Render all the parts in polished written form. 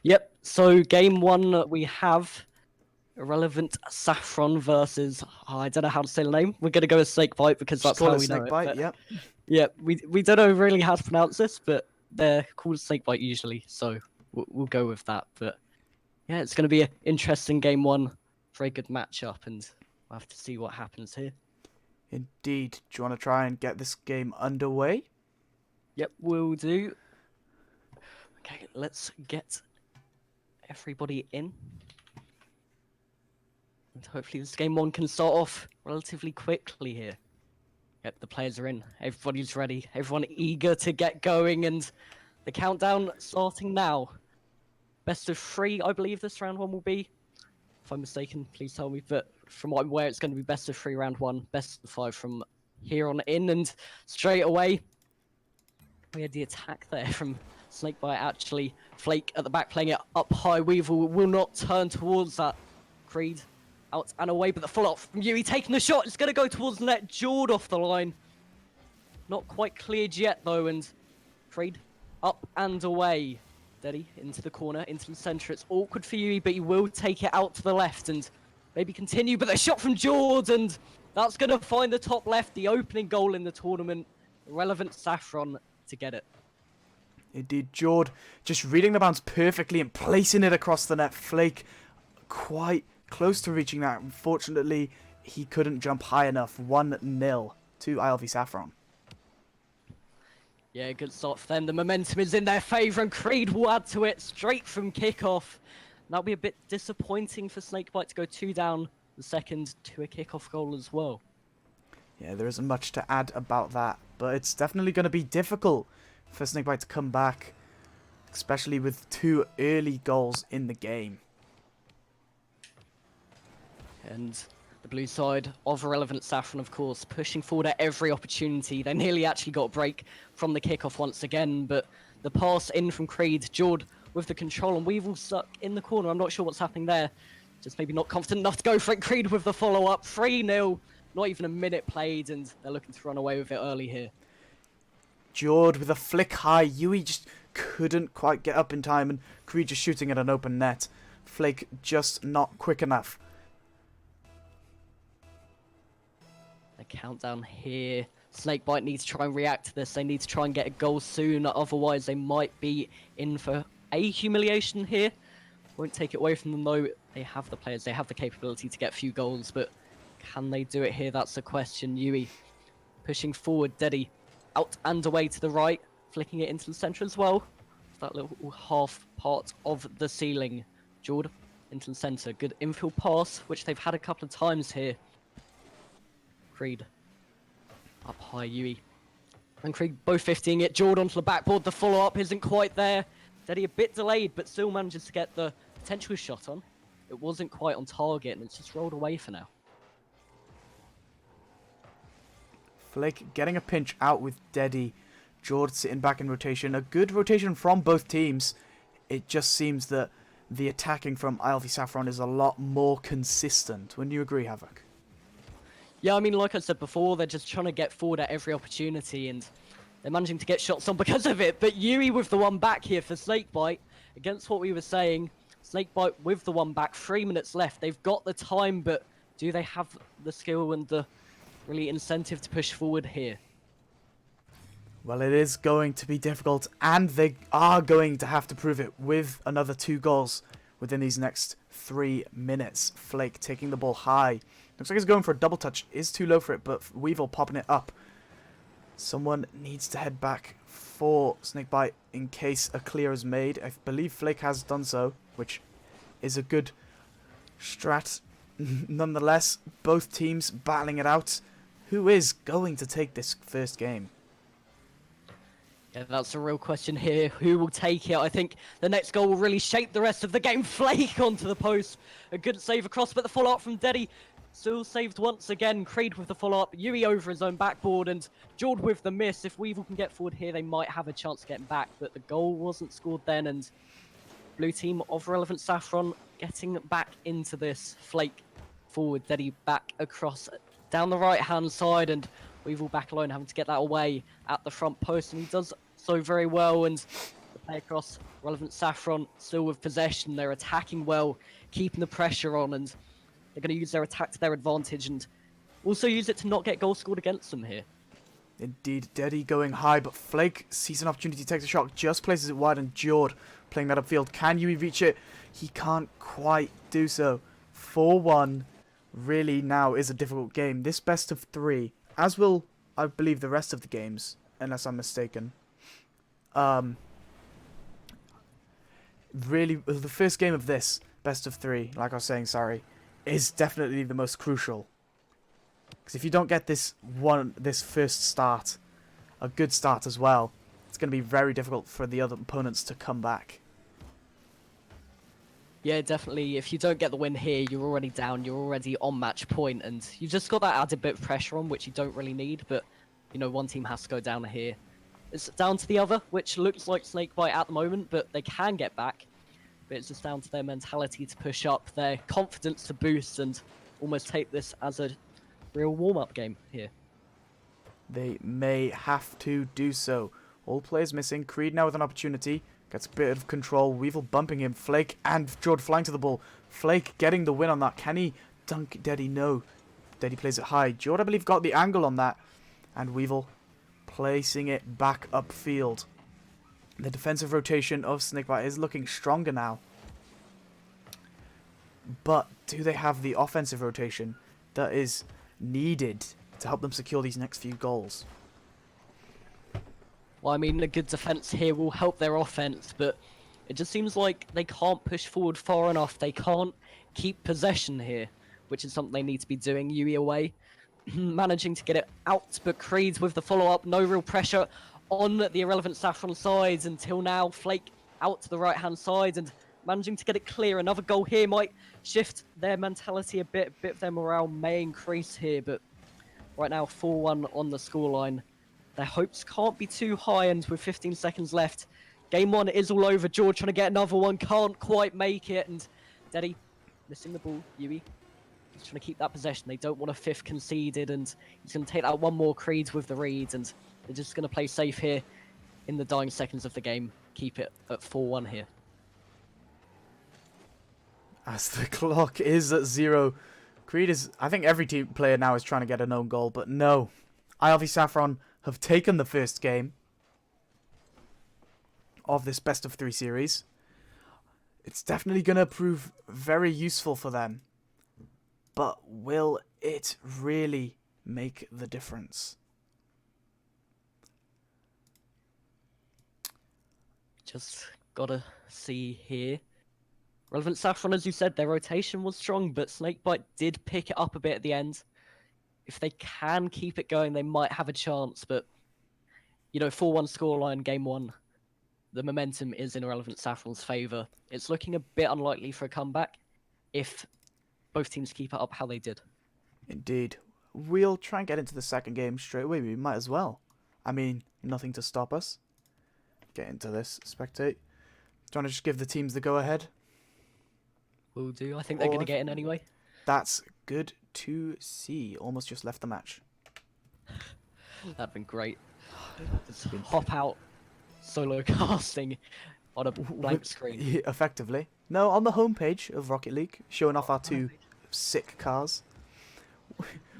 Yep, so game one we have Irrelevant Saffron versus, I don't know how to say the name. We're going to go with Snakebite because Just that's call how it we know it. Snakebite, But, yep. yeah, we don't know really how to pronounce this, but they're called Snakebite usually, so we'll go with that. But yeah, it's going to be an interesting game one, very good matchup, and we'll have to see what happens here. Indeed. Do you want to try and get this game underway? Yep, we'll do. Okay, let's get everybody in. And hopefully this game one can start off relatively quickly here. Yep, the players are in. Everybody's ready. Everyone eager to get going, and the countdown starting now. Best of 3, I believe this round one will be. If I'm mistaken, please tell me. But from what I'm aware, it's going to be best of 3 round 1, best of 5 from here on in, and straight away we had the attack there from Snakebite. Actually, Flake at the back playing it up high. Weevil will not turn towards that. Creed out and away, but the follow-up from Yui taking the shot. It's going to go towards the net. Jawed off the line. Not quite cleared yet, though, and Creed up and away. Daddy into the corner, into the centre. It's awkward for Yui, but he will take it out to the left and maybe continue. But the shot from Jawed, and that's going to find the top left, the opening goal in the tournament. Relevant Saffron to get it. Indeed, Jord just reading the bounce perfectly and placing it across the net. Flake quite close to reaching that. Unfortunately, he couldn't jump high enough. 1-0 to ILV Saffron. Yeah, good start for them. The momentum is in their favour, and Creed will add to it straight from kickoff. That'll be a bit disappointing for Snakebite to go 2 down the second to a kickoff goal as well. Yeah, there isn't much to add about that, but it's definitely going to be difficult for Snakebite to come back, especially with 2 early goals in the game. And the blue side of Irrelevant Saffron, of course, pushing forward at every opportunity. They nearly actually got a break from the kickoff once again, but the pass in from Creed, Jord with the control, and Weevil stuck in the corner. I'm not sure what's happening there. Just maybe not confident enough to go for it. Creed with the follow-up, 3-0. Not even a minute played, and they're looking to run away with it early here. Jord with a flick high. Yui just couldn't quite get up in time, and Creed just shooting at an open net. Flake just not quick enough. The countdown here. Snakebite needs to try and react to this. They need to try and get a goal soon, otherwise they might be in for a humiliation here. Won't take it away from them though. They have the players, they have the capability to get a few goals, but can they do it here? That's the question. Yui pushing forward, Deddy out and away to the right, flicking it into the centre as well. That little half part of the ceiling. Jordan into the centre. Good infield pass, which they've had a couple of times here. Creed up high, Yui and Creed both 50ing it. Jordan onto the backboard. The follow-up isn't quite there. Deddy a bit delayed, but still manages to get the potential shot on. It wasn't quite on target, and it's just rolled away for now. Flake getting a pinch out with Deddy. Jord sitting back in rotation. A good rotation from both teams. It just seems that the attacking from ILV Saffron is a lot more consistent. Wouldn't you agree, Havoc? Yeah, I mean, like I said before, they're just trying to get forward at every opportunity, and they're managing to get shots on because of it. But Yui with the one back here for Snakebite, against what we were saying. Snakebite with the one back, 3 minutes left. They've got the time, but do they have the skill and the really incentive to push forward here? Well, it is going to be difficult, and they are going to have to prove it with another 2 goals within these next 3 minutes. Flake taking the ball high. Looks like he's going for a double touch. Is too low for it, but Weevil popping it up. Someone needs to head back for Snakebite in case a clear is made. I believe Flake has done so, which is a good strat. Nonetheless, both teams battling it out. Who is going to take this first game? Yeah, that's a real question here. Who will take it? I think the next goal will really shape the rest of the game. Flake onto the post. A good save across, but the follow-up from Deddy still saved once again. Creed with the follow-up. Yui over his own backboard, and Jord with the miss. If Weevil can get forward here, they might have a chance of getting back, but the goal wasn't scored then, and blue team of Relevant Saffron getting back into this. Flake forward, Deddy back across down the right-hand side, and Weevil back alone, having to get that away at the front post, and he does so very well, and the play across Relevant Saffron still with possession. They're attacking well, keeping the pressure on, and they're going to use their attack to their advantage and also use it to not get goals scored against them here. Indeed, Deddy going high, but Flake sees an opportunity, takes a shot, just places it wide, and Jord playing that upfield. Can Yui reach it? He can't quite do so. 4-1 really now is a difficult game. This best of 3, as will, I believe, the rest of the games, unless I'm mistaken. Really, the first game of this best of 3, like I was saying, sorry, is definitely the most crucial. Because if you don't get this first start, a good start as well, it's going to be very difficult for the other opponents to come back. Yeah, definitely. If you don't get the win here, you're already down. You're already on match point, and you've just got that added bit of pressure on, which you don't really need. But, you know, one team has to go down here. It's down to the other, which looks like Snakebite at the moment, but they can get back. But it's just down to their mentality to push up, their confidence to boost, and almost take this as a real warm-up game here. They may have to do so. All players missing. Creed now with an opportunity. Gets a bit of control. Weevil bumping him. Flake and Jord flying to the ball. Flake getting the win on that. Can he dunk Deddy? No. Deddy plays it high. Jord, I believe, got the angle on that. And Weevil placing it back upfield. The defensive rotation of Snakebite is looking stronger now. But do they have the offensive rotation that is needed to help them secure these next few goals? Well, I mean, a good defense here will help their offense, but it just seems like they can't push forward far enough. They can't keep possession here, which is something they need to be doing. Yui away, managing to get it out, but Creed with the follow-up. No real pressure on the Irrelevant Saffron sides until now. Flake out to the right-hand side and managing to get it clear. Another goal here might shift their mentality a bit of their morale may increase here, but right now 4-1 on the scoreline. Their hopes can't be too high, and with 15 seconds left, game 1 is all over. George trying to get another one, can't quite make it, and Deddy missing the ball. Yui he's trying to keep that possession. They don't want a 5th conceded, and he's going to take that one more. Creed with the reads, and they're just going to play safe here in the dying seconds of the game. Keep it at 4-1 here. As the clock is at 0, Creed is... I think every team player now is trying to get an own goal, but no. ILV Saffron have taken the first game of this best of 3 series. It's definitely going to prove very useful for them. But will it really make the difference? Just gotta see here. Relevant Saffron, as you said, their rotation was strong, but Snakebite did pick it up a bit at the end. If they can keep it going, they might have a chance, but, you know, 4-1 scoreline, game 1, the momentum is in Irrelevant Saffron's favour. It's looking a bit unlikely for a comeback if both teams keep it up how they did. Indeed. We'll try and get into the second game straight away. We might as well. I mean, nothing to stop us. Get into this. Spectate. Do you want to just give the teams the go-ahead? Will do. I think they're going to get in anyway. That's good to see. Almost just left the match. That'd been great. Just hop out solo casting on a blank screen. Effectively. No, on the homepage of Rocket League, showing off our 2 sick cars.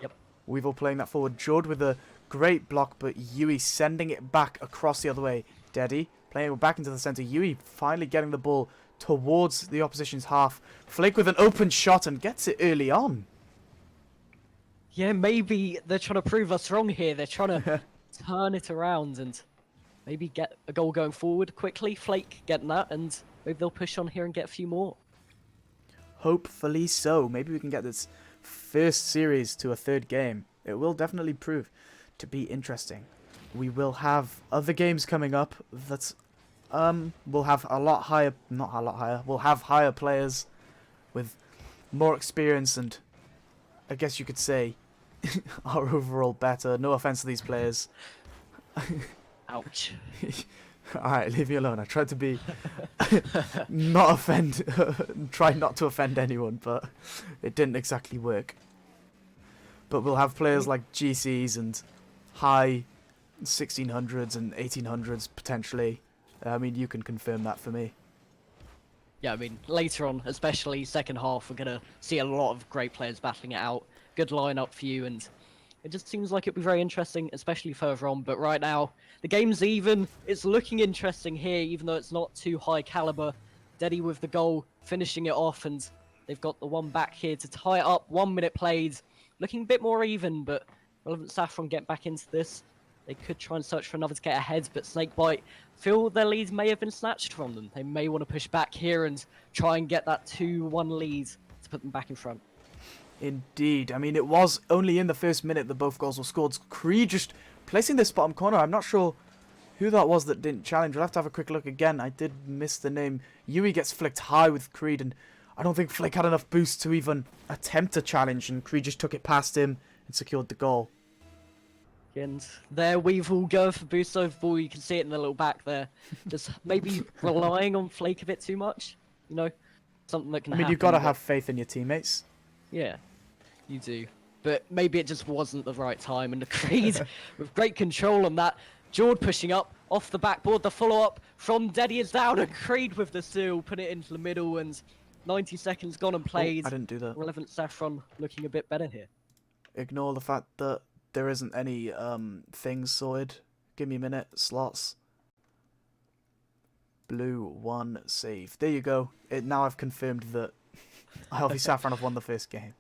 Yep. Weevil playing that forward. Jord with a great block, but Yui sending it back across the other way. Deddy playing it back into the centre. Yui finally getting the ball towards the opposition's half. Flake with an open shot and gets it early on. Yeah, maybe they're trying to prove us wrong here. They're trying to turn it around and maybe get a goal going forward quickly. Flake getting that, and maybe they'll push on here and get a few more. Hopefully so. Maybe we can get this first series to a 3rd game. It will definitely prove to be interesting. We will have other games coming up that we'll have a lot higher, not a lot higher, we'll have higher players with more experience and I guess you could say are overall better. No offense to these players. Ouch. Alright, leave me alone. I tried to be try not to offend anyone, but it didn't exactly work. But we'll have players like GCs and high 1600s and 1800s potentially. I mean, you can confirm that for me. Yeah, I mean, later on, especially second half, we're going to see a lot of great players battling it out. Good lineup for you, and it just seems like it'll be very interesting, especially further on. But right now, the game's even. It's looking interesting here, even though it's not too high caliber. Deddy with the goal, finishing it off, and they've got the one back here to tie it up. 1 minute played, looking a bit more even, but Relevant Saffron get back into this. They could try and search for another to get ahead, but Snakebite feel their lead may have been snatched from them. They may want to push back here and try and get that 2-1 lead to put them back in front. Indeed. I mean, it was only in the first minute that both goals were scored. Creed just placing this bottom corner. I'm not sure who that was that didn't challenge. We'll have to have a quick look again. I did miss the name. Yui gets flicked high with Creed, and I don't think Flick had enough boost to even attempt a challenge, and Creed just took it past him and secured the goal. And there Weevil go for boost over ball. You can see it in the little back there. Just maybe relying on Flake a bit too much. You know, something that can happen. You've got to have faith in your teammates. Yeah, you do. But maybe it just wasn't the right time. And the Creed with great control on that. Jord pushing up off the backboard. The follow-up from Deddy is down. And Creed with the steal, put it into the middle. And 90 seconds gone and played. I didn't do that. Relevant Saffron looking a bit better here. Ignore the fact that there isn't any things sorted. Give me a minute. Slots. Blue 1 save. There you go. Now I've confirmed that LV Saffron have won the first game.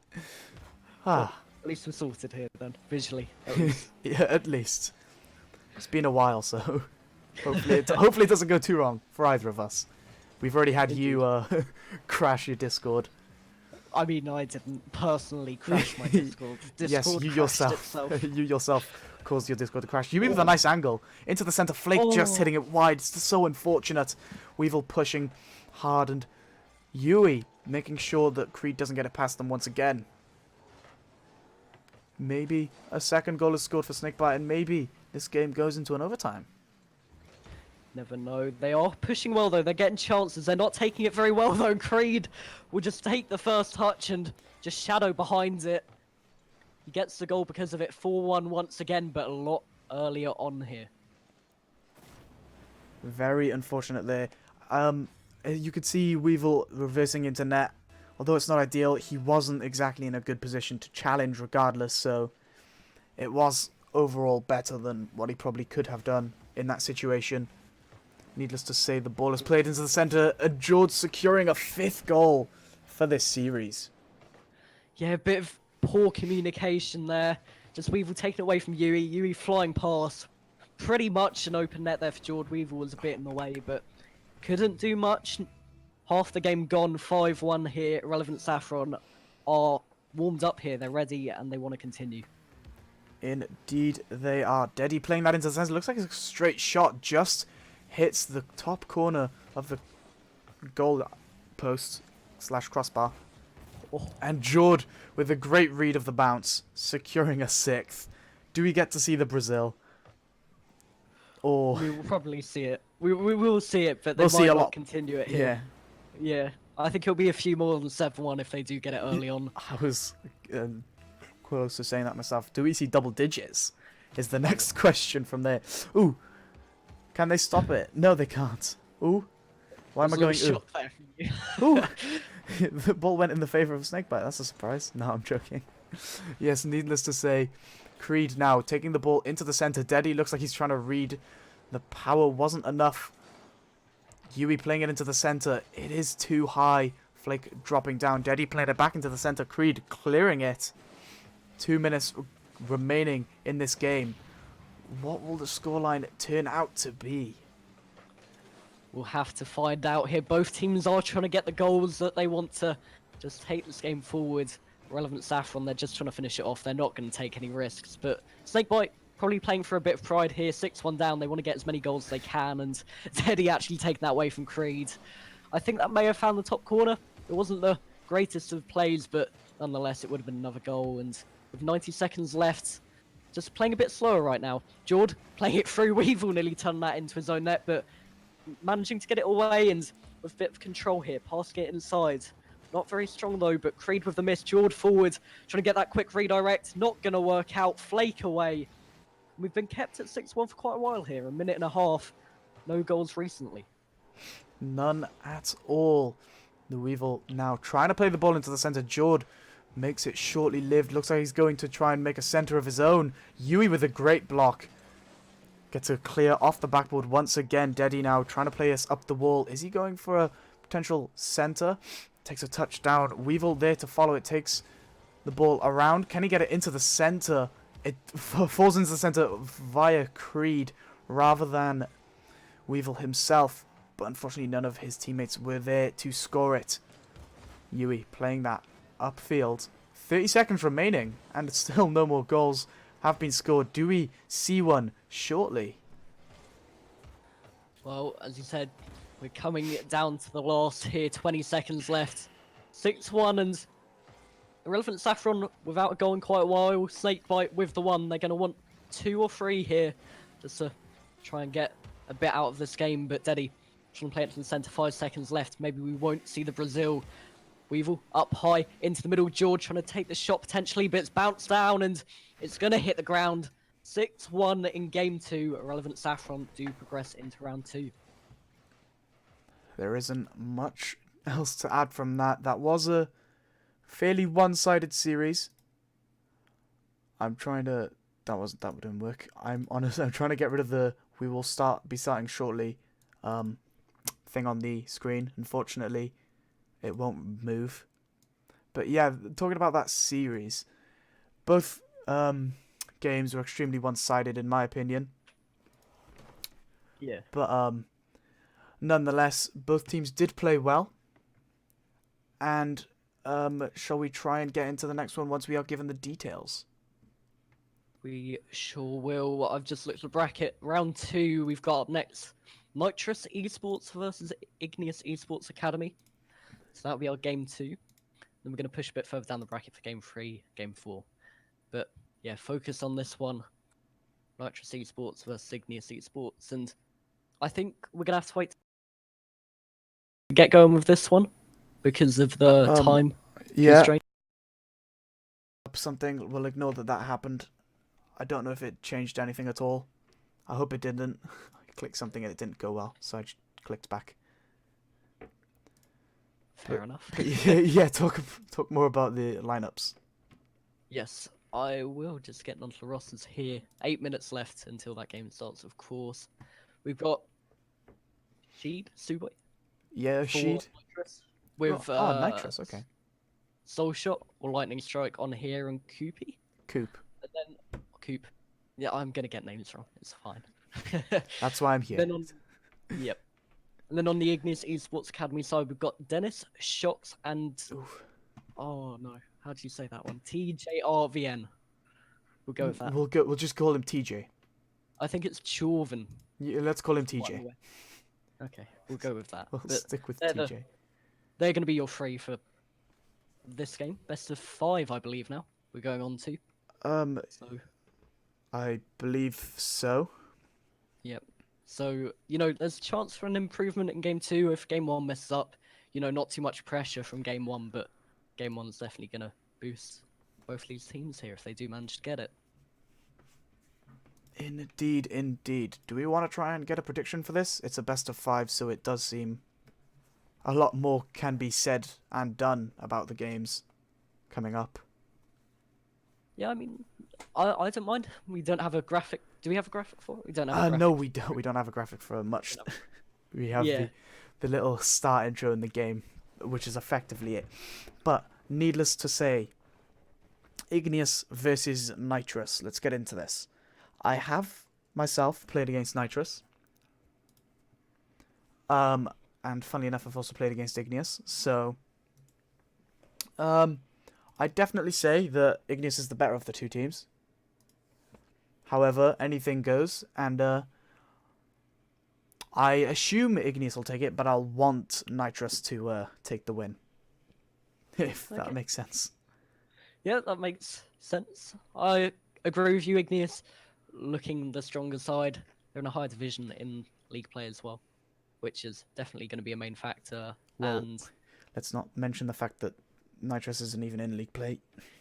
Well, at least we're sorted here then, visually. Yeah, at least. It's been a while, so hopefully it doesn't go too wrong for either of us. We've already had you crash your Discord. I mean, I didn't personally crash my Discord. Yes, you yourself. You yourself caused your Discord to crash. Yui with a nice angle into the centre. Flake just hitting it wide. It's so unfortunate. Weevil pushing hard, and Yui making sure that Creed doesn't get it past them once again. Maybe a second goal is scored for Snakebite, and maybe this game goes into an overtime. Never know. They are pushing well, though. They're getting chances. They're not taking it very well, though. Creed will just take the first touch and just shadow behind it. He gets the goal because of it. 4-1 once again, but a lot earlier on here. Very unfortunate there. You could see Weevil reversing into net. Although it's not ideal, he wasn't exactly in a good position to challenge regardless, so it was overall better than what he probably could have done in that situation. Needless to say, the ball is played into the centre, and George securing a 5th goal for this series. Yeah, a bit of poor communication there. Just Weevil taken away from Yui. Yui flying past. Pretty much an open net there for George. Weevil was a bit in the way, but couldn't do much. Half the game gone, 5-1 here. Relevant Saffron are warmed up here. They're ready, and they want to continue. Indeed, they are. Deddy playing that into the centre. Looks like it's a straight shot. Just hits the top corner of the goal post / crossbar. Oh. And Jord with a great read of the bounce, securing a 6th. Do we get to see the Brazil? Or We will probably see it. We will see it, but they We'll see might a not lot. continue it here. Yeah. I think it'll be a few more than 7-1 if they do get it early on. I was close to saying that myself. Do we see double digits? Is the next question from there. Ooh. Can they stop it? No, they can't. Ooh. Why am I going ooh? Ooh. The ball went in the favour of Snakebite. That's a surprise. No, I'm joking. Yes, needless to say, Creed now taking the ball into the centre. Deddy looks like he's trying to read. The power wasn't enough. Yui playing it into the centre. It is too high. Flake dropping down. Deddy playing it back into the centre. Creed clearing it. 2 minutes remaining in this game. What will the scoreline turn out to be? We'll have to find out here. Both teams are trying to get the goals that they want to just take this game forward. Relevant Saffron, they're just trying to finish it off. They're not going to take any risks. But Snakebite probably playing for a bit of pride here. 6-1 down. They want to get as many goals as they can. And Teddy actually taking that away from Creed. I think that may have found the top corner. It wasn't the greatest of plays, but nonetheless, it would have been another goal. And with 90 seconds left, just playing a bit slower right now. Jord playing it through. Weevil nearly turned that into his own net, but managing to get it away and with a bit of control here, passing it inside. Not very strong though, but Creed with the miss. Jord forward, trying to get that quick redirect. Not going to work out. Flake away. We've been kept at 6-1 for quite a while here, a minute and a half. No goals recently. None at all. The Weevil now trying to play the ball into the center. Jord makes it shortly lived. Looks like he's going to try and make a center of his own. Yui with a great block. Gets a clear off the backboard once again. Deddy now trying to play us up the wall. Is he going for a potential center? Takes a touchdown. Weevil there to follow. It takes the ball around. Can he get it into the center? It falls into the center via Creed rather than Weevil himself. But unfortunately, none of his teammates were there to score it. Yui playing that upfield. 30 seconds remaining, and still no more goals have been scored. Do we see one shortly? Well, as you said, we're coming down to the last here. 20 seconds left. 6-1, and Irrelevant Saffron without a goal in quite a while. Snakebite with the one. They're going to want 2 or 3 here just to try and get a bit out of this game. But Deddy trying to play it to the centre. 5 seconds left. Maybe we won't see the Brazil. Weevil up high into the middle. George trying to take the shot potentially, but it's bounced down and it's going to hit the ground. 6-1 in game 2. Irrelevant Saffron do progress into round 2. There isn't much else to add from that. That was a fairly one-sided series. I'm trying to... That wouldn't work. I'm trying to get rid of the "we will be starting shortly" thing on the screen. Unfortunately, it won't move. But yeah, talking about that series, both games were extremely one-sided in my opinion. Yeah. But nonetheless, both teams did play well. And shall we try and get into the next one once we are given the details? We sure will. I've just looked at the bracket. Round 2, we've got up next Nitrous Esports versus Igneous Esports Academy. So that'll be our game 2. Then we're going to push a bit further down the bracket for game 3, game 4. But yeah, focus on this one. Nitrous Esports versus Igneous Esports. And I think we're going to have to wait to get going with this one because of the time constraint. Something, we'll ignore that happened. I don't know if it changed anything at all. I hope it didn't. I clicked something and it didn't go well, so I just clicked back. Fair enough. yeah, talk more about the lineups. Yes, I will. Just getting onto the rosters here. 8 minutes left until that game starts, of course. We've got Sheed, Suboi. Yeah, Sheed. Nitrous, with Nitrous, okay. Soul Shot or Lightning Strike on here and Koopy. Coop. And then Coop. Yeah, I'm gonna get names wrong. It's fine. That's why I'm here. Yep. And then on the Igneous Esports Academy side, we've got Dennis, Shox, and oh no, how do you say that one? TJRVN. We'll go with that. We'll just call him TJ. I think it's Chorven. Yeah, let's call him TJ. Okay, we'll go with that. We'll But stick with they're TJ. they're going to be your 3 for this game. Best of 5, I believe. Now we're going on to. So I believe so. Yep. So, there's a chance for an improvement in game 2 if game 1 messes up. Not too much pressure from game 1, but game 1's definitely going to boost both these teams here if they do manage to get it. Indeed. Do we want to try and get a prediction for this? It's a best of 5, so it does seem a lot more can be said and done about the games coming up. Yeah, I mean, I don't mind. We don't have a graphic. Do we have a graphic for it? We don't have a graphic. No, we don't. We don't have a graphic for much. We have the little start intro in the game, which is effectively it. But needless to say, Igneous versus Nitrous. Let's get into this. I have myself played against Nitrous. And funnily enough, I've also played against Igneous. So, I'd definitely say that Igneous is the better of the two teams. However, anything goes, and I assume Igneous will take it, but I'll want Nitrous to take the win. If that makes sense. Yeah, that makes sense. I agree with you, Igneous. Looking the stronger side. They're in a higher division in league play as well, which is definitely going to be a main factor. Well, and let's not mention the fact that Nitrous isn't even in league play.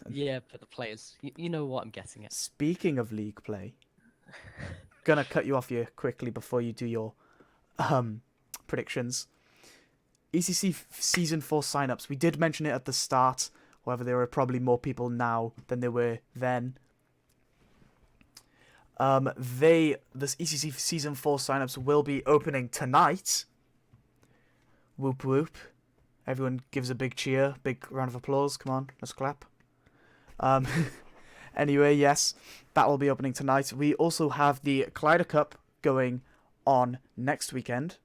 Yeah, but the players, you know what I'm getting at. Speaking of league play, gonna cut you off here quickly before you do your predictions. ECC Season 4 signups. We did mention it at the start. However, there are probably more people now than there were then. This ECC Season 4 signups will be opening tonight. Whoop whoop. Everyone gives a big cheer, big round of applause. Come on, let's clap. Anyway, yes, that will be opening tonight. We also have the Collider Cup going on next weekend,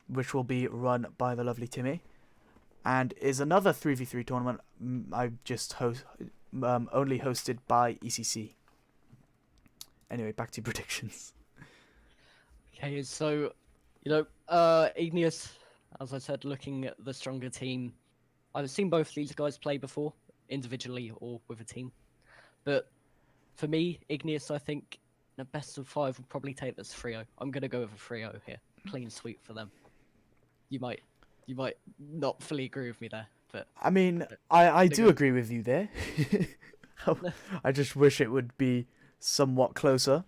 which will be run by the lovely Timmy, and is another 3v3 tournament I just only hosted by ECC. Anyway, back to predictions. Okay, so, Igneous, as I said, looking at the stronger team. I've seen both these guys play before, individually or with a team. But for me, Igneous, I think, in a best of 5 will probably take this 3-0. I'm going to go with a 3-0 here. Clean sweep for them. You might not fully agree with me there, but... I mean, I do agree with you there. I just wish it would be somewhat closer.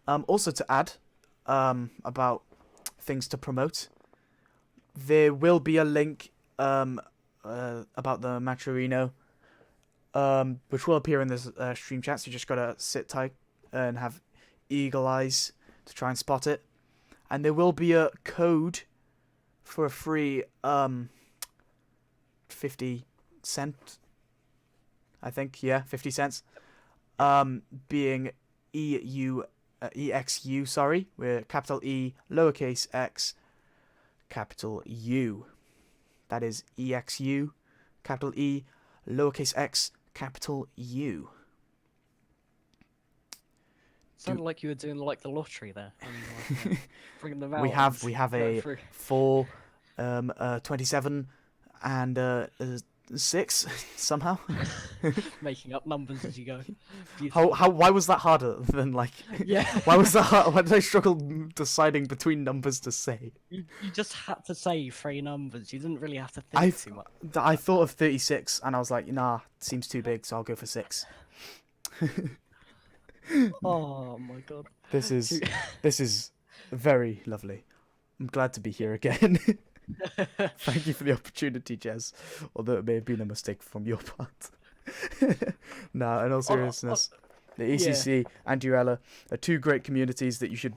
Also to add, about things to promote, there will be a link about the Matcherino, which will appear in this stream chat, so you just gotta sit tight and have eagle eyes to try and spot it. And there will be a code for a free 50 cent, I think, yeah, 50 cents, being EXU, sorry, we're capital E, lowercase x, capital U. That is EXU, capital E, lowercase x, capital U. Sounded like you were doing like the lottery there. I mean, like, bringing them out. We have a 4, 27, and 6 somehow. Making up numbers as you go. Why was that harder than like? Yeah. Why was that hard? Why did I struggle deciding between numbers to say? You just had to say 3 numbers. You didn't really have to think too much. I thought of 36, and I was like, nah, seems too big, so I'll go for 6. Oh my god. This is very lovely. I'm glad to be here again. Thank you for the opportunity, Jez. Although it may have been a mistake from your part. No, in all seriousness, the ECC and UERLA are 2 great communities that you should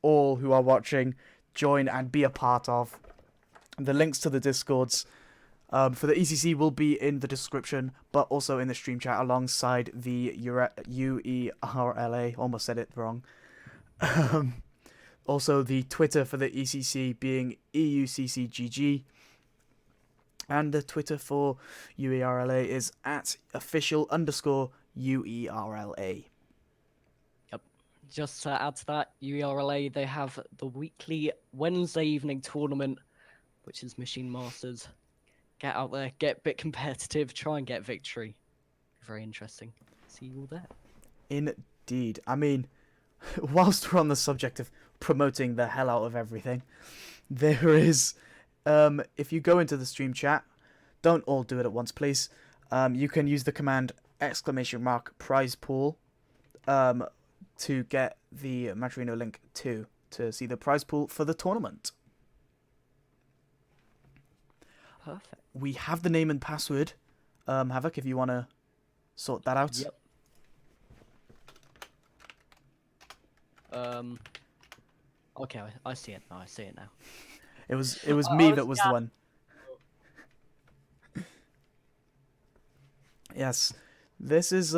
all who are watching join and be a part of. The links to the Discords for the ECC will be in the description, but also in the stream chat alongside the UERLA. Almost said it wrong. Also, the Twitter for the ECC being EUCCGG. And the Twitter for UERLA is @official_UERLA. Yep. Just to add to that, UERLA, they have the weekly Wednesday evening tournament, which is Machine Masters. Get out there, get a bit competitive, try and get victory. Very interesting. See you all there. Indeed. I mean, whilst we're on the subject of promoting the hell out of everything, there is, if you go into the stream chat, don't all do it at once, please. You can use the command !prize pool to get the Matcherino link to see the prize pool for the tournament. Perfect. We have the name and password. Havoc, if you want to sort that out. Yep. Okay, I see it now. I see it now. It was me that was the one. Yes, this is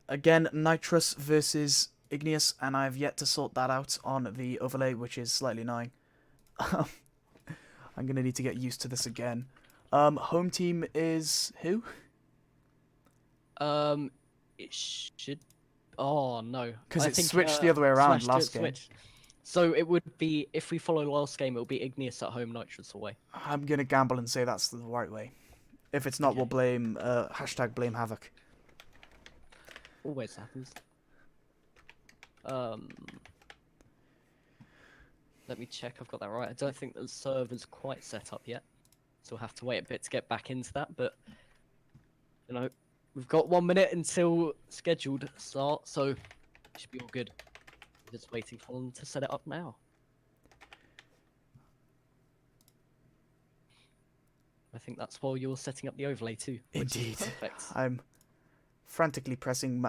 again Nitrous versus Igneous, and I've yet to sort that out on the overlay, which is slightly annoying. I'm gonna need to get used to this again. Home team is who? It should. Oh no, Because it switched the other way around last game. Switched. So it would be, if we follow last game, it will be Igneous at home, Nitrous away. I'm gonna gamble and say that's the right way. If it's not, Okay. we'll blame #blame Havoc. Always happens. Let me check I've got that right. I don't think the server's quite set up yet, so we'll have to wait a bit to get back into that. But you know, we've got 1 minute until scheduled start, so it should be all good. Just waiting for them to set it up now. I think that's while you're setting up the overlay too. Which is Indeed. perfect. I'm frantically pressing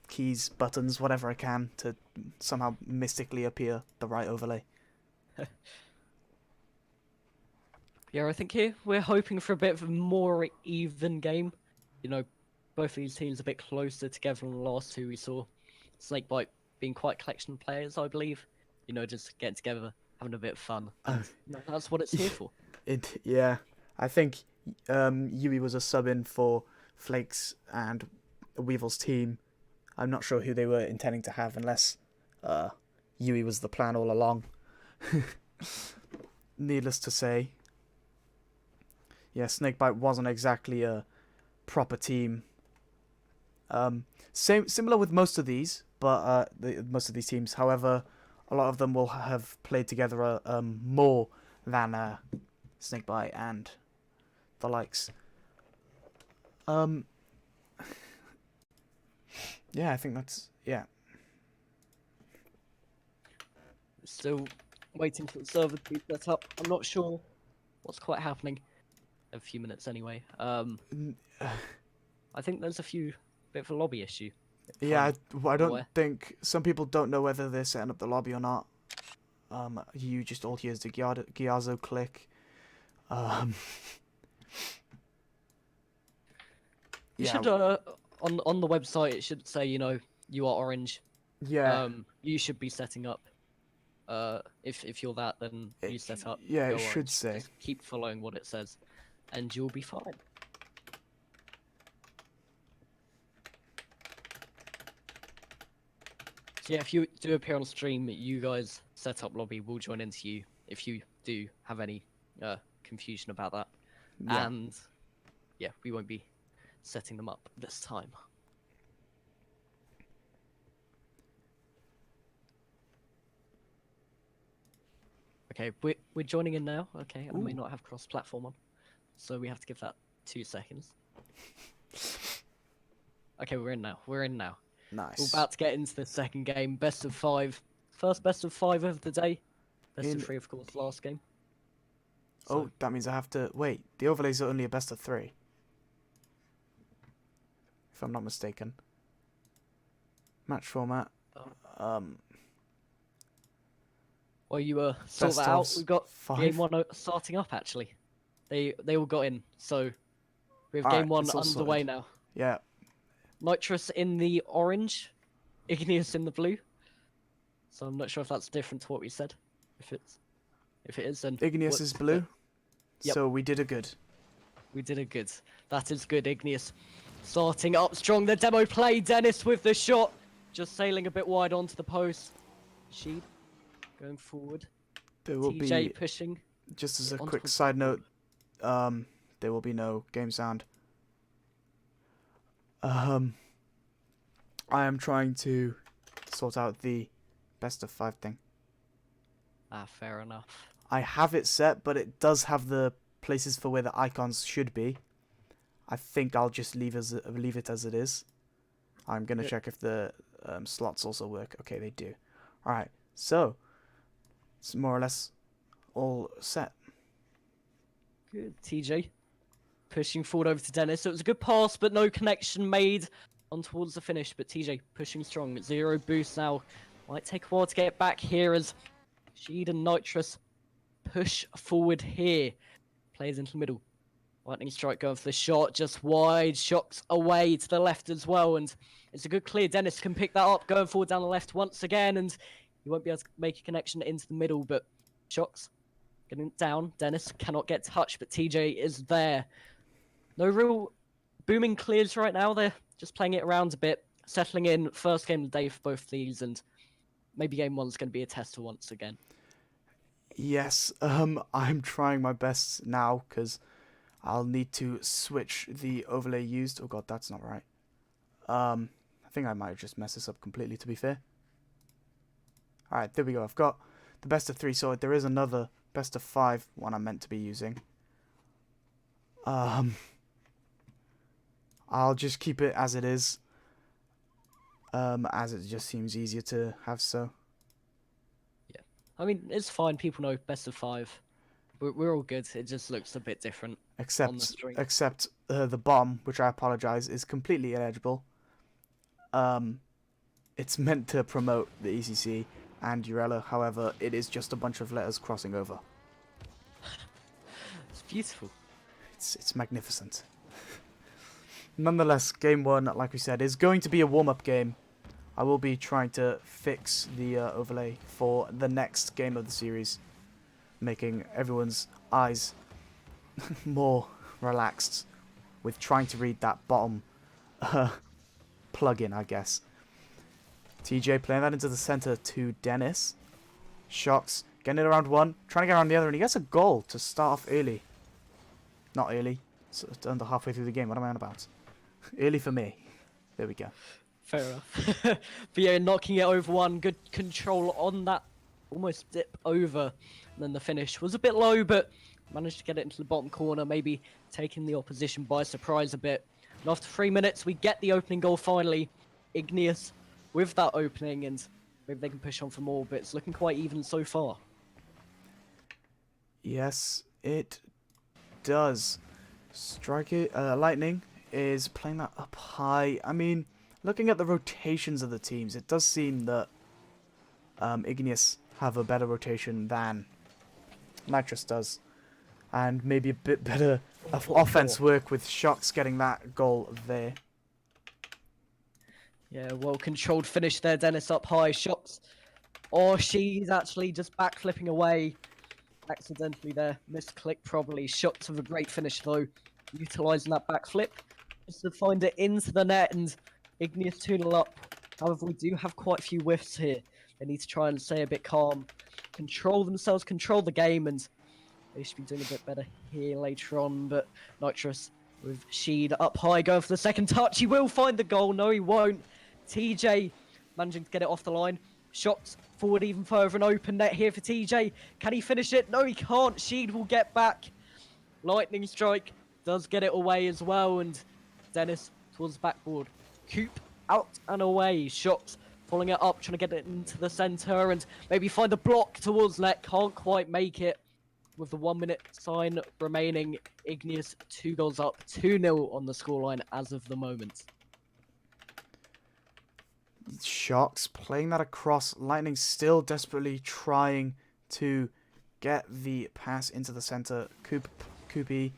keys, buttons, whatever I can to somehow mystically appear the right overlay. Yeah, I think here we're hoping for a bit of a more even game. You know, both of these teams a bit closer together than the last two we saw. Snakebite being quite collection of players, I believe. You know, just getting together, having a bit of fun, and that's what it's here for. Yeah, I think Yui was a sub in for Flakes and Weevil's team. I'm not sure who they were intending to have unless Yui was the plan all along. Needless to say. Yeah, Snakebite wasn't exactly a proper team. Similar with most of these, but most of these teams. However, a lot of them will have played together more than Snakebite and the likes. Yeah, I think that's Still waiting for the server to be set up. I'm not sure what's quite happening. A few minutes anyway. I think there's a bit of a lobby issue. Yeah, I don't aware. think some people don't know whether they're setting up the lobby or not. You just all hear the Giazo click. You Yeah, should on the website it should say, you know, you are orange. yeah, You should be setting up. If you're that, then you set up. yeah. Go It should orange. say. Just keep following what it says, and you'll be fine. So yeah, if you do appear on stream, you guys set up lobby. We'll join into you if you do have any confusion about that. Yeah. And yeah, we won't be setting them up this time. Okay, we're joining in now. Okay, I may not have cross-platform on, so we have to give that 2 seconds. Okay, we're in now. We're in now. Nice. We're about to get into the second game. Best of 5. First best of 5 of the day. Best of 3, of course, last game. Oh, that means I have to wait. The overlays are only a best of 3, if I'm not mistaken. Match format. Well, you sort that out. We've got 5? game 1 starting up. Actually, they all got in, so we have Alright, game 1 it's all underway sorted. now. Yeah. Nitrous in the orange, Igneous in the blue. So I'm not sure if that's different to what we said. If it is, then Igneous is blue. Yep. So we did a good. We did a good. That is good, Igneous. Starting up strong. The demo play. Dennis with the shot. Just sailing a bit wide onto the post. Sheed going forward. There will TJ be, pushing. just as a onto quick the side note, there will be no game sound. I am trying to sort out the best of 5 thing. Ah, fair enough. I have it set, but it does have the places for where the icons should be. I think I'll just leave it as it is. I'm gonna check if the slots also work. Okay, they do. All right, so it's more or less all set. Good, TJ. Pushing forward over to Dennis. So it was a good pass, but no connection made on towards the finish. But TJ pushing strong. 0 boost now. Might take a while to get back here as Sheed and Nitrous push forward here. Players into the middle. Lightning Strike going for the shot. Just wide. Shocks away to the left as well. And it's a good clear. Dennis can pick that up. Going forward down the left once again. And he won't be able to make a connection into the middle. But Shocks getting down. Dennis cannot get touched. But TJ is there. No real booming clears right now. They're just playing it around a bit, settling in. First game of the day for both of these, and maybe game 1's going to be a tester once again. Yes, I'm trying my best now because I'll need to switch the overlay used. Oh god, that's not right. I think I might just mess this up completely, to be fair. Alright, there we go. I've got the best of 3 sorted. There is another best of 5 one I'm meant to be using. I'll just keep it as it is, as it just seems easier to have so. Yeah, I mean, it's fine. People know best of 5. We're all good. It just looks a bit different on the stream. Except the bomb, which I apologize, is completely illegible. It's meant to promote the ECC and UERLA, however, it is just a bunch of letters crossing over. It's beautiful. It's magnificent. Nonetheless, game 1, like we said, is going to be a warm-up game. I will be trying to fix the overlay for the next game of the series, making everyone's eyes more relaxed with trying to read that bottom plugin, I guess. TJ playing that into the center to Dennis. Shocks, getting it around one, trying to get around the other, and he gets a goal to start off early. Not early, it's under halfway through the game. What am I on about? Early for me. There we go. Fair enough. But yeah, knocking it over one, good control on that, almost dip over, and then the finish was a bit low, but managed to get it into the bottom corner, maybe taking the opposition by surprise a bit. And after 3 minutes, we get the opening goal finally. Igneous with that opening, and maybe they can push on for more, but it's looking quite even so far. Yes, it does. Lightning is playing that up high. I mean, looking at the rotations of the teams, it does seem that Igneous have a better rotation than Nitrous does. And maybe a bit better offense work with Shocks getting that goal there. Yeah, well-controlled finish there, Dennis up high. Shocks. Or she's actually just backflipping away. Accidentally there. Misclick probably. Shocks with a great finish though. Utilising that backflip. Just to find it into the net, and Igneous 2-0 up. However, we do have quite a few whiffs here. They need to try and stay a bit calm. Control themselves, control the game, and they should be doing a bit better here later on. But Nitrous with Sheed up high, going for the second touch. He will find the goal. No, he won't. TJ managing to get it off the line. Shots forward even further, an open net here for TJ. Can he finish it? No, he can't. Sheed will get back. Lightning strike does get it away as well, and Dennis towards the backboard. Coop out and away. Shots following it up, trying to get it into the centre and maybe find a block towards net. Can't quite make it. With the 1 minute sign remaining, Igneous 2 goals up, 2-0 on the scoreline as of the moment. Shocks playing that across. Lightning still desperately trying to get the pass into the centre. Koopy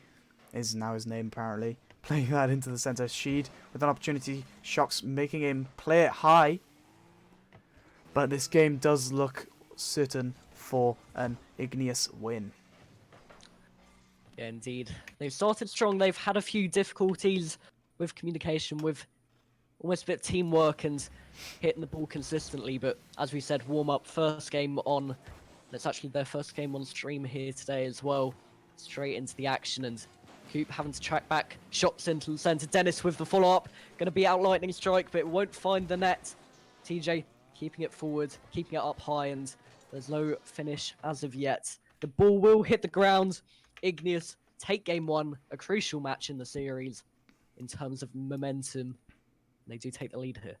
is now his name apparently. Playing that into the centre. Sheed with an opportunity. Shocks making him play it high. But this game does look certain for an Igneous win. Yeah, indeed. They've started strong. They've had a few difficulties with communication, with almost a bit of teamwork and hitting the ball consistently. But as we said, warm-up, first game on. It's actually their first game on stream here today as well. Straight into the action, and Coop having to track back. Shots into the centre. Dennis with the follow-up. Going to be out lightning strike, but it won't find the net. TJ keeping it forward, keeping it up high, and there's no finish as of yet. The ball will hit the ground. Igneous take game 1, a crucial match in the series in terms of momentum. They do take the lead here.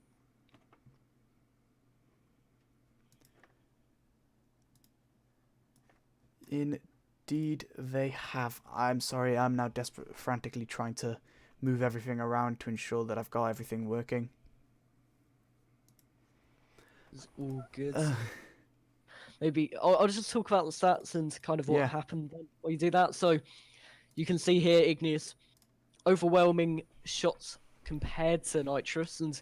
Indeed they have. I'm sorry, I'm now frantically trying to move everything around to ensure that I've got everything working. It's all good. Maybe I'll just talk about the stats and kind of what happened while you do that. So you can see here Igneous overwhelming shots compared to Nitrous, and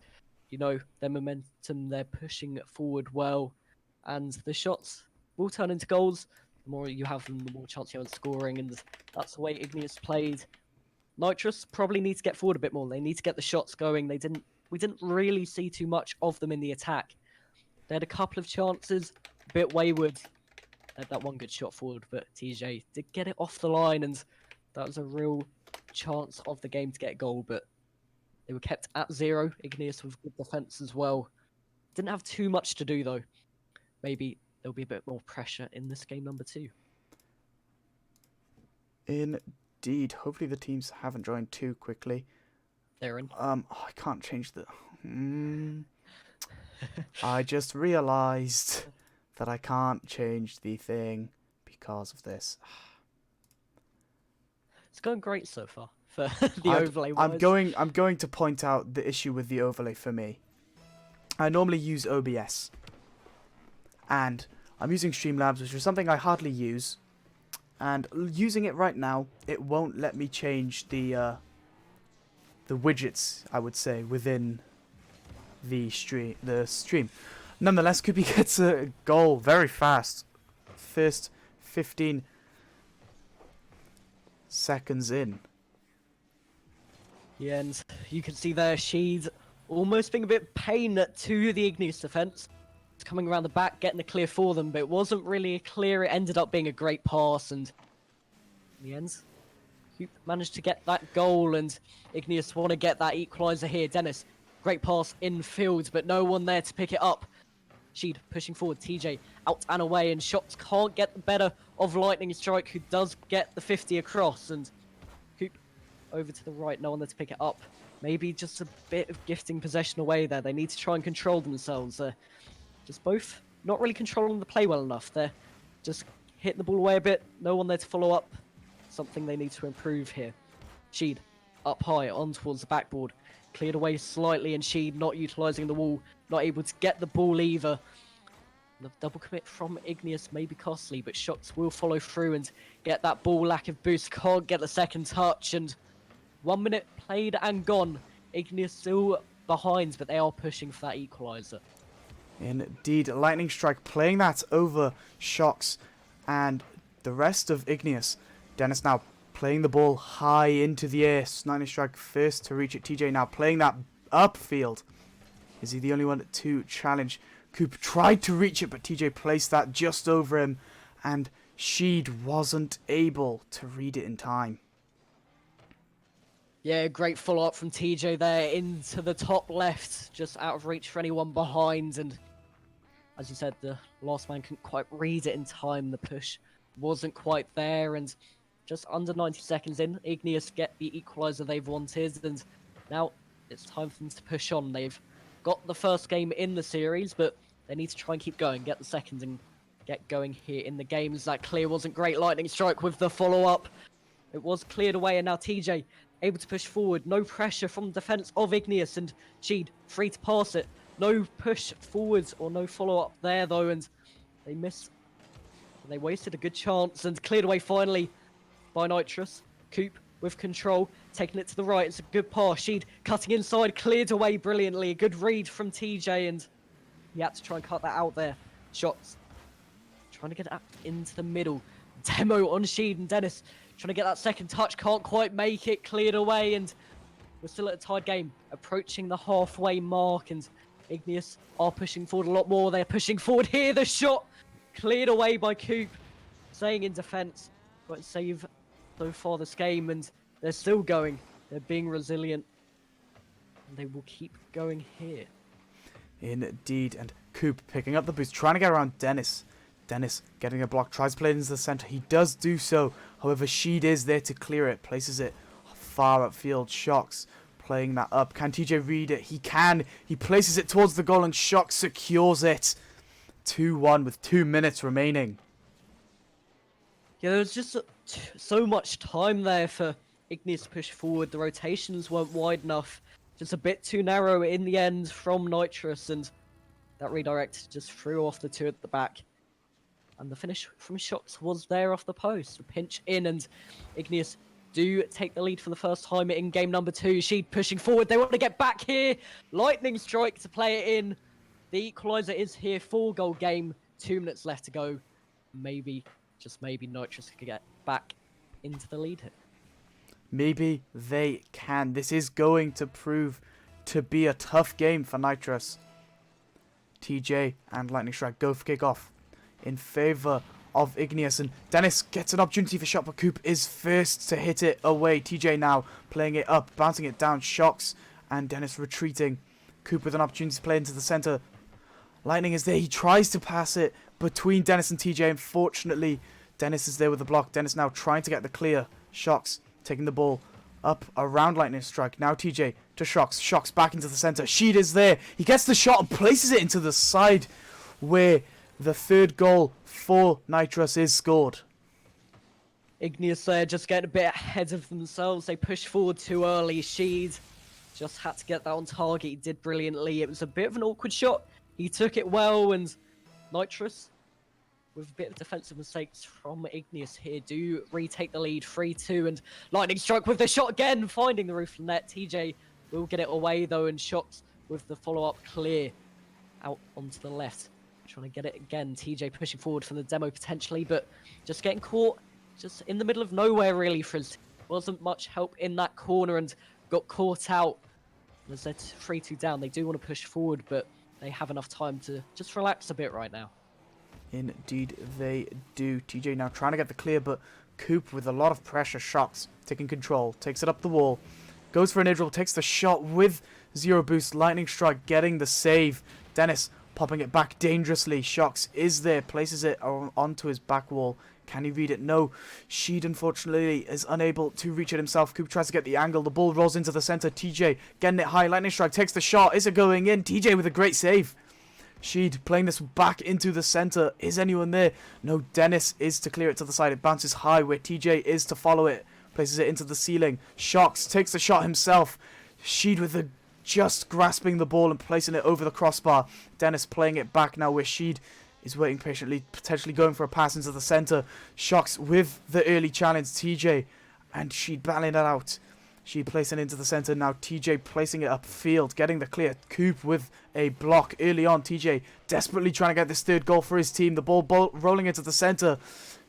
you know their momentum, they're pushing forward well, and the shots will turn into goals. The more you have them, the more chance you have of scoring, and that's the way Igneous played. Nitrous probably need to get forward a bit more. They need to get the shots going. We didn't really see too much of them in the attack. They had a couple of chances, a bit wayward. Had that one good shot forward, but TJ did get it off the line, and that was a real chance of the game to get a goal, but they were kept at 0. Igneous with good defense as well. Didn't have too much to do, though. Maybe there'll be a bit more pressure in this game number 2. Indeed. Hopefully the teams haven't joined too quickly. They're in. I can't change the... I just realised that I can't change the thing because of this. It's going great so far for the overlay. I'm going to point out the issue with the overlay for me. I normally use OBS, and I'm using Streamlabs, which is something I hardly use. And using it right now, it won't let me change the widgets, I would say, within the stream. Nonetheless, Koopy gets a goal very fast. First 15 seconds in. Yeah, and you can see there she's almost being a bit pain to the Igneous defense. It's coming around the back, getting a clear for them, but it wasn't really a clear. It ended up being a great pass, and in the end, Coop managed to get that goal, and Igneous want to get that equaliser here. Dennis, great pass infield, but no one there to pick it up. Sheed pushing forward, TJ out and away, and shots can't get the better of Lightning Strike, who does get the 50 across, and Coop over to the right, no one there to pick it up. Maybe just a bit of gifting possession away there. They need to try and control themselves. Just both not really controlling the play well enough. They're just hitting the ball away a bit, no one there to follow up. Something they need to improve here. Sheed up high on towards the backboard. Cleared away slightly, and Sheed not utilising the wall, not able to get the ball either. The double commit from Igneous may be costly, but shots will follow through and get that ball. Lack of boost, can't get the second touch, and 1 minute played and gone. Igneous still behind, but they are pushing for that equaliser. Indeed, Lightning Strike playing that over Shocks and the rest of Igneous. Dennis now playing the ball high into the air. Lightning Strike first to reach it. TJ now playing that upfield. Is he the only one to challenge? Coop tried to reach it, but TJ placed that just over him, and Sheed wasn't able to read it in time. Yeah, great follow-up from TJ there into the top left, just out of reach for anyone behind, and as you said, the last man couldn't quite read it in time. The push wasn't quite there, and just under 90 seconds in, Igneous get the equaliser they've wanted, and now it's time for them to push on. They've got the first game in the series, but they need to try and keep going, get the second, and get going here in the games. That clear wasn't great. Lightning Strike with the follow-up. It was cleared away, and now TJ able to push forward. No pressure from the defence of Igneous, and Sheed free to pass it. No push forwards or no follow-up there, though, and they missed. They wasted a good chance and cleared away finally by Nitrous. Coop with control, taking it to the right. It's a good pass. Sheed cutting inside, cleared away brilliantly. A good read from TJ, and he had to try and cut that out there. Shots. Trying to get it into the middle. Demo on Sheed, and Dennis trying to get that second touch. Can't quite make it. Cleared away, and we're still at a tied game. Approaching the halfway mark, and Igneous are pushing forward a lot more. They're pushing forward here. The shot cleared away by Coop. Staying in defence. Got to save so far this game, and they're still going. They're being resilient, and they will keep going here. Indeed, and Coop picking up the boost, trying to get around Dennis. Dennis getting a block, tries to play it into the centre. He does do so. However, Sheed is there to clear it, places it far upfield. Shocks playing that up. Can TJ read it? He can. He places it towards the goal, and Shocks secures it. 2-1 with 2 minutes remaining. Yeah, there was just so much time there for Igneous to push forward. The rotations weren't wide enough. Just a bit too narrow in the end from Nitrous, and that redirect just threw off the two at the back. And the finish from Shocks was there off the post. A pinch in, and Igneous do take the lead for the first time in game number 2. Sheed pushing forward. They want to get back here. Lightning Strike to play it in. The equaliser is here. 4-goal game. 2 minutes left to go. Maybe, just maybe, Nitrous could get back into the lead here. Maybe they can. This is going to prove to be a tough game for Nitrous. TJ and Lightning Strike go for kick-off in favour of Igneous, and Dennis gets an opportunity for shot, but Coop is first to hit it away. TJ now playing it up, bouncing it down. Shocks and Dennis retreating. Coop with an opportunity to play into the centre. Lightning is there. He tries to pass it between Dennis and TJ. Unfortunately, Dennis is there with the block. Dennis now trying to get the clear. Shocks taking the ball up around Lightning Strike. Now TJ to Shocks. Shocks back into the centre. Sheed is there. He gets the shot and places it into the side where the third goal for Nitrous is scored. Igneous there just getting a bit ahead of themselves. They pushed forward too early. Sheed just had to get that on target. He did brilliantly. It was a bit of an awkward shot. He took it well, and Nitrous, with a bit of defensive mistakes from Igneous here, do retake the lead 3-2, and Lightning Strike with the shot again, finding the roof of the net. TJ will get it away though, and Shocks with the follow-up clear out onto the left. Trying to get it again. TJ pushing forward from the demo potentially, but just getting caught just in the middle of nowhere really for his. Wasn't much help in that corner and got caught out. As they're 3-2 down, they do want to push forward, but they have enough time to just relax a bit right now. Indeed they do. TJ now trying to get the clear, but Coop with a lot of pressure. Shocks taking control, takes it up the wall, goes for an idril, takes the shot with zero boost. Lightning Strike getting the save. Dennis popping it back dangerously. Shocks is there, places it onto his back wall. Can he read it? No. Sheed, unfortunately, is unable to reach it himself. Coop tries to get the angle. The ball rolls into the center. TJ getting it high. Lightning Strike takes the shot. Is it going in? TJ with a great save. Sheed playing this back into the center. Is anyone there? No. Dennis is to clear it to the side. It bounces high where TJ is to follow it. Places it into the ceiling. Shocks takes the shot himself. Sheed with the just grasping the ball and placing it over the crossbar. Dennis playing it back now where Sheed is waiting patiently, potentially going for a pass into the center. Shocks with the early challenge. TJ and Sheed battling it out. Sheed placing it into the center now. TJ placing it upfield, getting the clear. Coop with a block early on. TJ desperately trying to get this third goal for his team. The ball rolling into the center.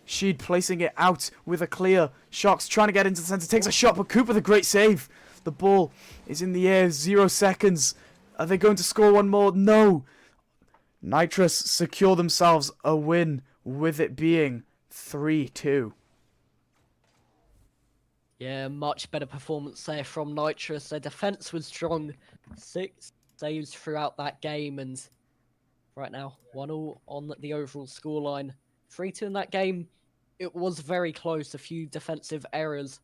Sheed placing it out with a clear. Shocks trying to get into the center. Takes a shot, but Coop with a great save. The ball is in the air. 0 seconds. Are they going to score one more? No. Nitrous secure themselves a win, with it being 3-2. Yeah, much better performance there from Nitrous. Their defense was strong. 6 saves throughout that game, and right now 1-1 on the overall scoreline. 3-2 in that game. It was very close. A few defensive errors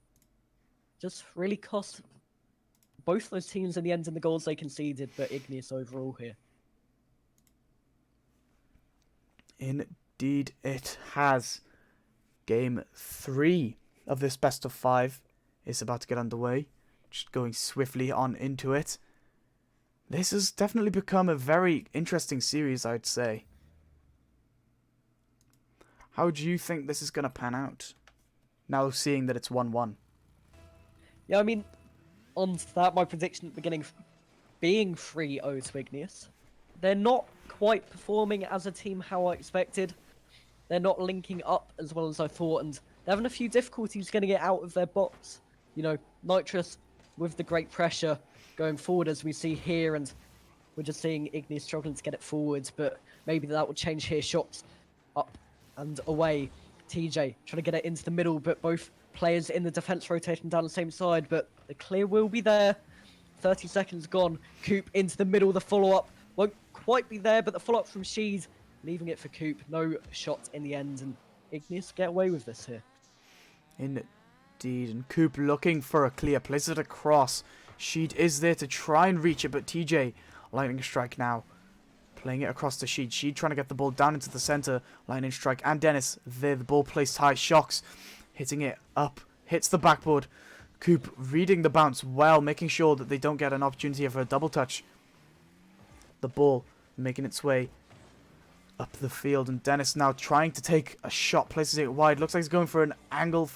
just really cost both those teams in the end in the goals they conceded, but Igneous overall here. Indeed it has. Game 3 of this best of 5 is about to get underway. Just going swiftly on into it. This has definitely become a very interesting series, I'd say. How do you think this is going to pan out? Now seeing that it's 1-1. Yeah, I mean, on that, my prediction at the beginning being 3-0 to Igneous. They're not quite performing as a team how I expected. They're not linking up as well as I thought, and they're having a few difficulties getting it out of their box. You know, Nitrous with the great pressure going forward as we see here, and we're just seeing Igneous struggling to get it forwards, but maybe that will change here. Shots up and away. TJ trying to get it into the middle, but both players in the defense rotating down the same side, but the clear will be there. 30 seconds gone. Coop into the middle. The follow-up won't quite be there, but the follow-up from Sheed, leaving it for Coop. No shot in the end, and Igneous get away with this here. Indeed, and Coop looking for a clear. Places it across. Sheed is there to try and reach it, but TJ, Lightning Strike now. Playing it across to Sheed. Sheed trying to get the ball down into the center. Lightning Strike and Dennis there. The ball placed high. Shocks hitting it up. Hits the backboard. Coop reading the bounce well, making sure that they don't get an opportunity for a double touch. The ball making its way up the field, and Dennis now trying to take a shot, places it wide. Looks like he's going for an angle.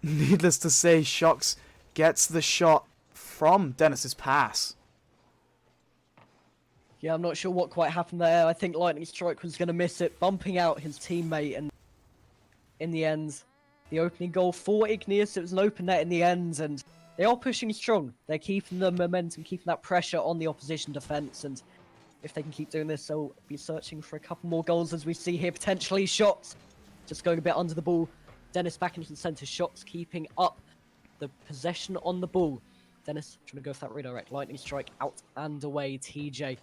Needless to say, Shocks gets the shot from Dennis's pass. Yeah, I'm not sure what quite happened there. I think Lightning Strike was going to miss it, bumping out his teammate, and in the end, the opening goal for Igneous, it was an open net in the end, and they are pushing strong. They're keeping the momentum, keeping that pressure on the opposition defence, and if they can keep doing this, they'll be searching for a couple more goals, as we see here, potentially. Shots just going a bit under the ball. Dennis back into the centre. Shots keeping up the possession on the ball. Dennis trying to go for that redirect. Lightning Strike out and away. TJ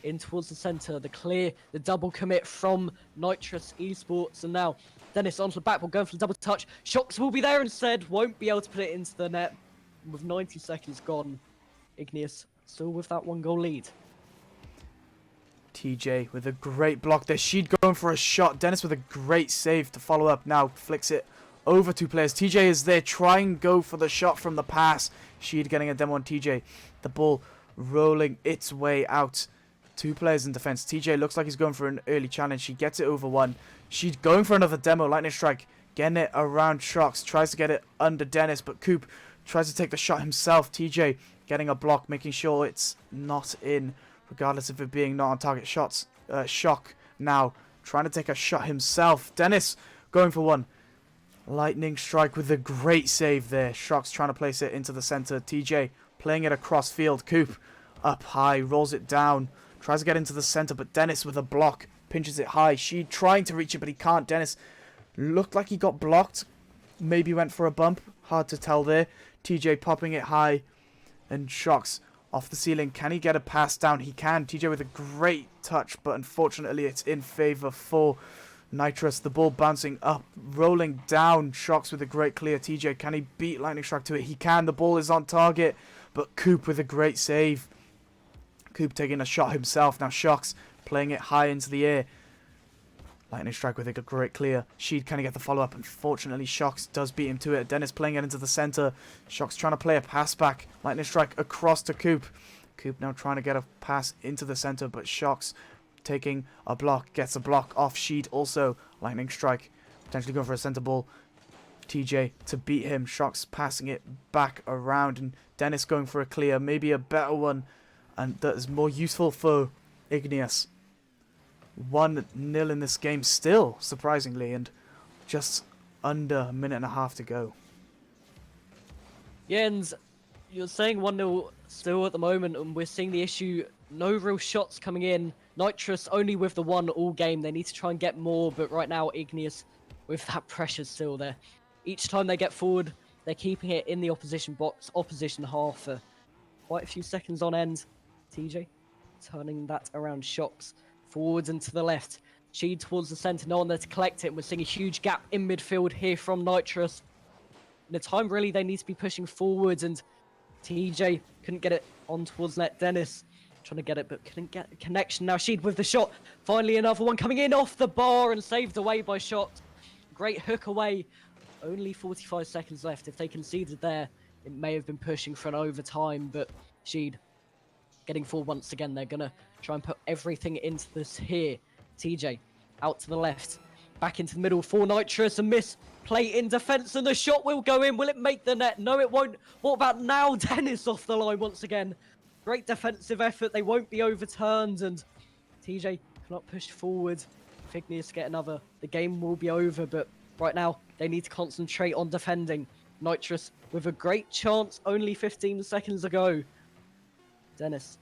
in towards the centre. The clear, the double commit from Nitrous Esports, and now Dennis onto the backboard, going for the double touch. Shocks will be there instead. Won't be able to put it into the net. With 90 seconds gone, Igneous still with that 1-goal lead. TJ with a great block there. Sheed going for a shot. Dennis with a great save to follow up. Now flicks it over two players. TJ is there. Try and go for the shot from the pass. Sheed getting a demo on TJ. The ball rolling its way out. Two players in defense. TJ looks like he's going for an early challenge. She gets it over one. She's going for another demo. Lightning strike. Getting it around Shocks. Tries to get it under Dennis, but Coop tries to take the shot himself. TJ getting a block, making sure it's not in, regardless of it being not on target shots. Shock now trying to take a shot himself. Dennis going for one. Lightning strike with a great save there. Shocks trying to place it into the center. TJ playing it across field. Coop up high, rolls it down. Tries to get into the center, but Dennis with a block. Pinches it high. She trying to reach it, but he can't. Dennis looked like he got blocked. Maybe went for a bump. Hard to tell there. TJ popping it high. And Shocks off the ceiling. Can he get a pass down? He can. TJ with a great touch, but unfortunately it's in favor for Nitrous. The ball bouncing up, rolling down. Shocks with a great clear. TJ, can he beat Lightning Strike to it? He can. The ball is on target, but Coop with a great save. Coop taking a shot himself. Now Shocks playing it high into the air. Lightning Strike with a great clear. Sheed can get the follow-up. Unfortunately, Shocks does beat him to it. Dennis playing it into the center. Shocks trying to play a pass back. Lightning Strike across to Coop. Coop now trying to get a pass into the center, but Shocks taking a block. Gets a block off Sheed also. Lightning Strike potentially going for a center ball. TJ to beat him. Shocks passing it back around. And Dennis going for a clear. Maybe a better one. And that is more useful for Igneous. 1-0 in this game still, surprisingly, and just under a minute and a half to go. Yeah, and you're saying 1-0 still at the moment, and we're seeing the issue. No real shots coming in. Nitrous only with the one all game. They need to try and get more, but right now Igneous with that pressure still there. Each time they get forward, they're keeping it in the opposition box, opposition half for quite a few seconds on end. TJ turning that around. Shocks forwards and to the left. Sheed towards the centre. No one there to collect it. We're seeing a huge gap in midfield here from Nitrous. In the time, really, they need to be pushing forwards, and TJ couldn't get it on towards net. Dennis trying to get it, but couldn't get a connection. Now Sheed with the shot. Finally, another one coming in off the bar and saved away by Shot. Great hook away. Only 45 seconds left. If they conceded there, it may have been pushing for an overtime, but Sheed getting forward once again. They're going to try and put everything into this here. TJ out to the left. Back into the middle for Nitrous. A miss play in defense, and the shot will go in. Will it make the net? No, it won't. What about now? Dennis off the line once again. Great defensive effort. They won't be overturned, and TJ cannot push forward. If Igneous get another, the game will be over, but right now they need to concentrate on defending. Nitrous with a great chance only 15 seconds ago. Dennis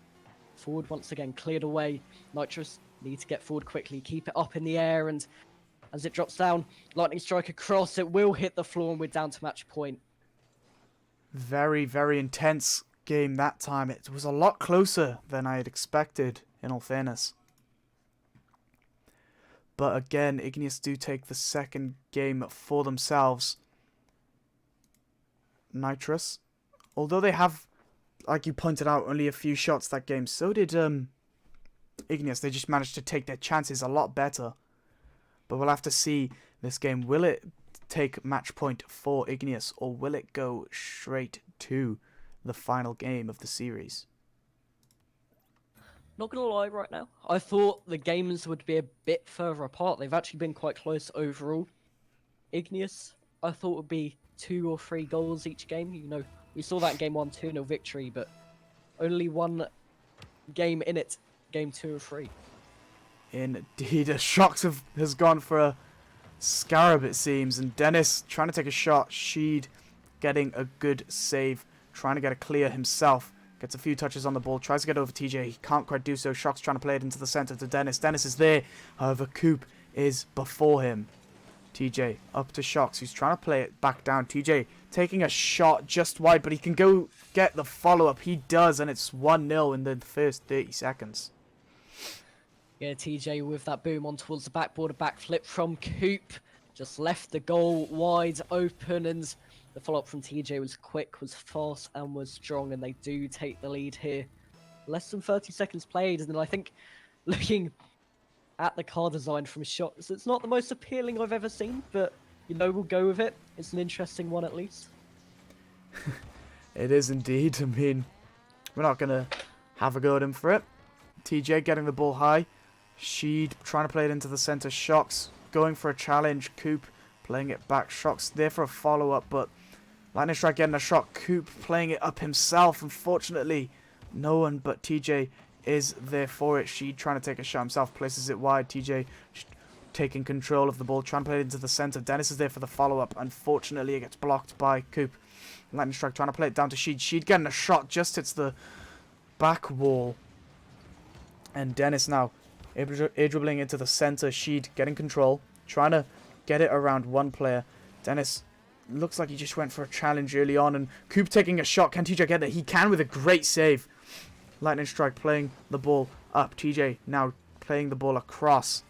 forward once again, cleared away. Nitrous need to get forward quickly, keep it up in the air, and as it drops down, Lightning Strike across, it will hit the floor, and we're down to match point. Very, very intense game that time. It was a lot closer than I had expected, in all fairness. But again, Igneous do take the second game for themselves. Nitrous, although they have, like you pointed out, only a few shots that game, so did Igneous. They just managed to take their chances a lot better. But we'll have to see this game. Will it take match point for Igneous, or will it go straight to the final game of the series? Not gonna lie, right now, I thought the games would be a bit further apart. They've actually been quite close overall. Igneous, I thought would be 2 or 3 goals each game. You know, we saw that game 1 2-0 victory, but only one game in it, game 2 or 3. Indeed, Shocks has gone for a scarab, it seems, and Dennis trying to take a shot. Sheed getting a good save, trying to get a clear himself. Gets a few touches on the ball, tries to get over TJ. He can't quite do so. Shocks trying to play it into the center to Dennis. Dennis is there, however, Coop is before him. TJ up to Shocks, who's trying to play it back down. TJ taking a shot just wide, but he can go get the follow-up. He does, and it's 1-0 in the first 30 seconds. Yeah, TJ with that boom on towards the backboard, a backflip from Coop. Just left the goal wide open, and the follow-up from TJ was quick, was fast, and was strong, and they do take the lead here. Less than 30 seconds played, and I think looking at the car design from Shocks, it's not the most appealing I've ever seen, but we'll go with it. It's an interesting one at least. It is indeed. I mean, we're not going to have a go at him for it. TJ getting the ball high. Sheed trying to play it into the center. Shocks going for a challenge. Coop playing it back. Shocks there for a follow-up, but Lightning Strike getting a shot. Coop playing it up himself. Unfortunately, no one but TJ is there for it. Sheed trying to take a shot himself. Places it wide. TJ taking control of the ball. Trying to play it into the center. Dennis is there for the follow-up. Unfortunately, it gets blocked by Coop. Lightning Strike trying to play it down to Sheed. Sheed getting a shot. Just hits the back wall. And Dennis now dribbling into the center. Sheed getting control. Trying to get it around one player. Dennis looks like he just went for a challenge early on. And Coop taking a shot. Can TJ get it? He can with a great save. Lightning Strike playing the ball up. TJ now playing the ball across.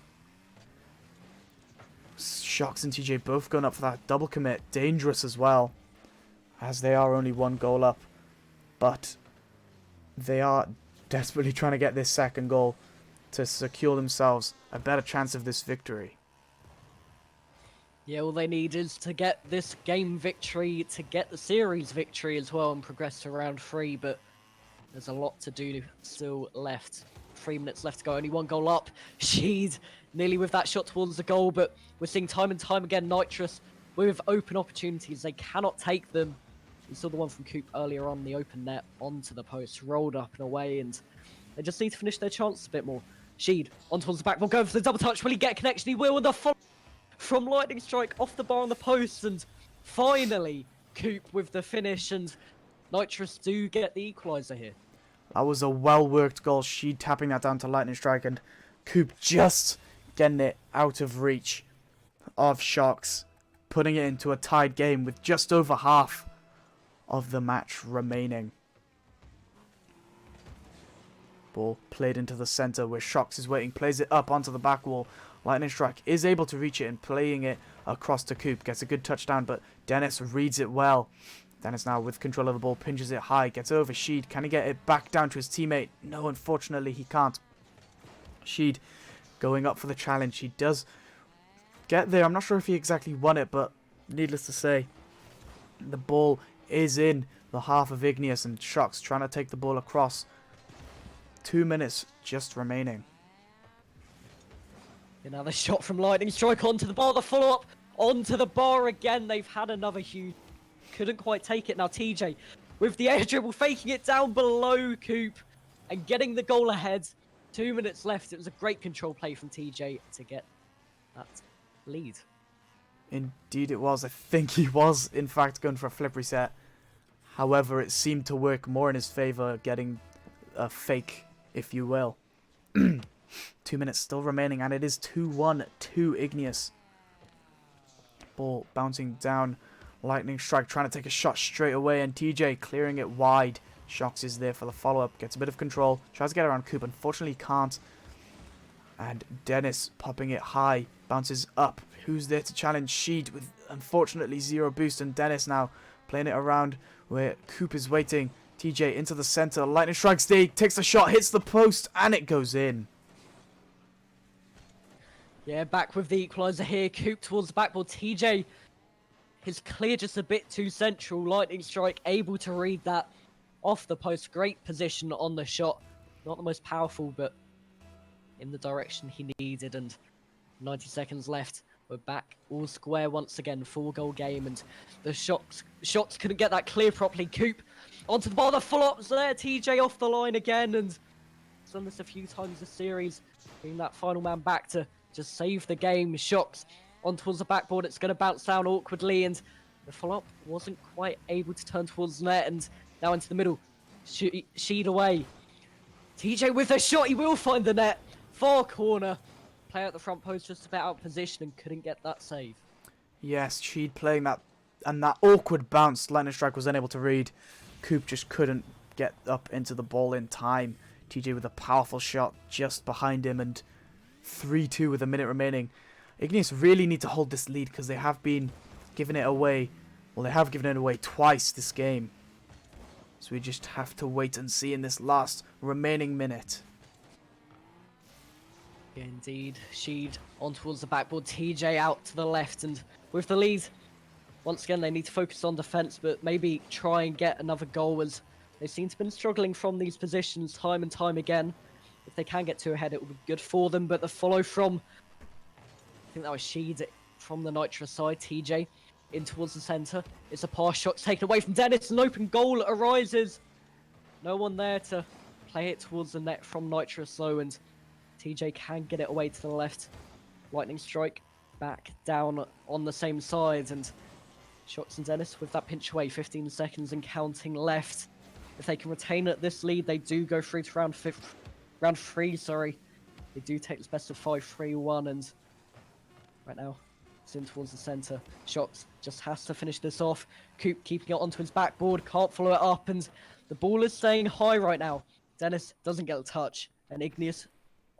Shocks and TJ both going up for that double commit. Dangerous as well, as they are only one goal up. But they are desperately trying to get this second goal to secure themselves a better chance of this victory. Yeah, all they need is to get this game victory, to get the series victory as well, and progress to round 3. But there's a lot to do still left. 3 minutes left to go, only one goal up. Sheed nearly with that shot towards the goal, but we're seeing time and time again Nitrous with open opportunities. They cannot take them. We saw the one from Coop earlier on, the open net onto the post, rolled up and away, and they just need to finish their chances a bit more. Sheed on towards the back, will go for the double touch. Will he get a connection? He will, and the follow from Lightning Strike off the bar on the post, and finally Coop with the finish, and Nitrous do get the equaliser here. That was a well-worked goal. Sheed tapping that down to Lightning Strike, and Coop just getting it out of reach of Shocks, putting it into a tied game with just over half of the match remaining. Ball played into the center where Shocks is waiting, plays it up onto the back wall. Lightning Strike is able to reach it and playing it across to Coop. Gets a good touchdown, but Dennis reads it well. Dennis now with control of the ball, pinches it high, gets over Sheed. Can he get it back down to his teammate? No, unfortunately he can't. Sheed going up for the challenge. He does get there. I'm not sure if he exactly won it, but needless to say, the ball is in the half of Igneous, and Shocks trying to take the ball across. 2 minutes just remaining. Another shot from Lightning Strike onto the bar, the follow-up onto the bar again. They've had another huge... Couldn't quite take it. Now TJ with the air dribble, faking it down below Coop and getting the goal ahead. 2 minutes left. It was a great control play from TJ to get that lead. Indeed it was. I think he was, in fact, going for a flip reset. However, it seemed to work more in his favour, getting a fake, if you will. 2 minutes still remaining, and it is 2-1 to Igneous. Ball bouncing down. Lightning Strike trying to take a shot straight away, and TJ clearing it wide. Shocks is there for the follow-up, gets a bit of control, tries to get around Coop, unfortunately can't. And Dennis popping it high, bounces up. Who's there to challenge Sheed with unfortunately zero boost, and Dennis now playing it around where Coop is waiting. TJ into the center, Lightning Strikes there, takes a shot, hits the post, and it goes in. Yeah, back with the equaliser here. Coop towards the backboard. TJ is clear just a bit too central. Lightning Strike able to read that off the post. Great position on the shot. Not the most powerful, but in the direction he needed. And 90 seconds left. We're back all square once again. 4-goal game, and the shots couldn't get that clear properly. Coop onto the ball. The follow-up's there. TJ off the line again, and he's done this a few times this series. Being that final man back to just save the game. Shocks on towards the backboard. It's going to bounce down awkwardly, and the follow-up wasn't quite able to turn towards the net, and now into the middle. Sheed away. TJ with a shot. He will find the net. Far corner. Player at the front post just about out of position and couldn't get that save. Yes, Sheed playing that, and that awkward bounce Lightning Strike was unable to read. Coop just couldn't get up into the ball in time. TJ with a powerful shot just behind him, and 3-2 with a minute remaining. Igneous really need to hold this lead because they have been giving it away. Well, they have given it away twice this game. So we just have to wait and see in this last remaining minute. Yeah, indeed. Sheed on towards the backboard, TJ out to the left, and with the lead, once again, they need to focus on defense, but maybe try and get another goal, as they seem to have been struggling from these positions time and time again. If they can get two ahead, it will be good for them, but the follow from, I think that was Sheed from the Nitro side, TJ, in towards the centre. It's a pass shot taken away from Dennis, an open goal arises. No one there to play it towards the net from Nitro Slow, and TJ can get it away to the left. Lightning strike back down on the same side, and Shots and Dennis with that pinch away, 15 seconds and counting left. If they can retain this lead, they do go through to round three. They do take this best of 5-3-1, and right now it's in towards the center. Shots just has to finish this off. Coop keeping it onto his backboard, can't follow it up, and the ball is staying high right now. Dennis doesn't get a touch, and Igneous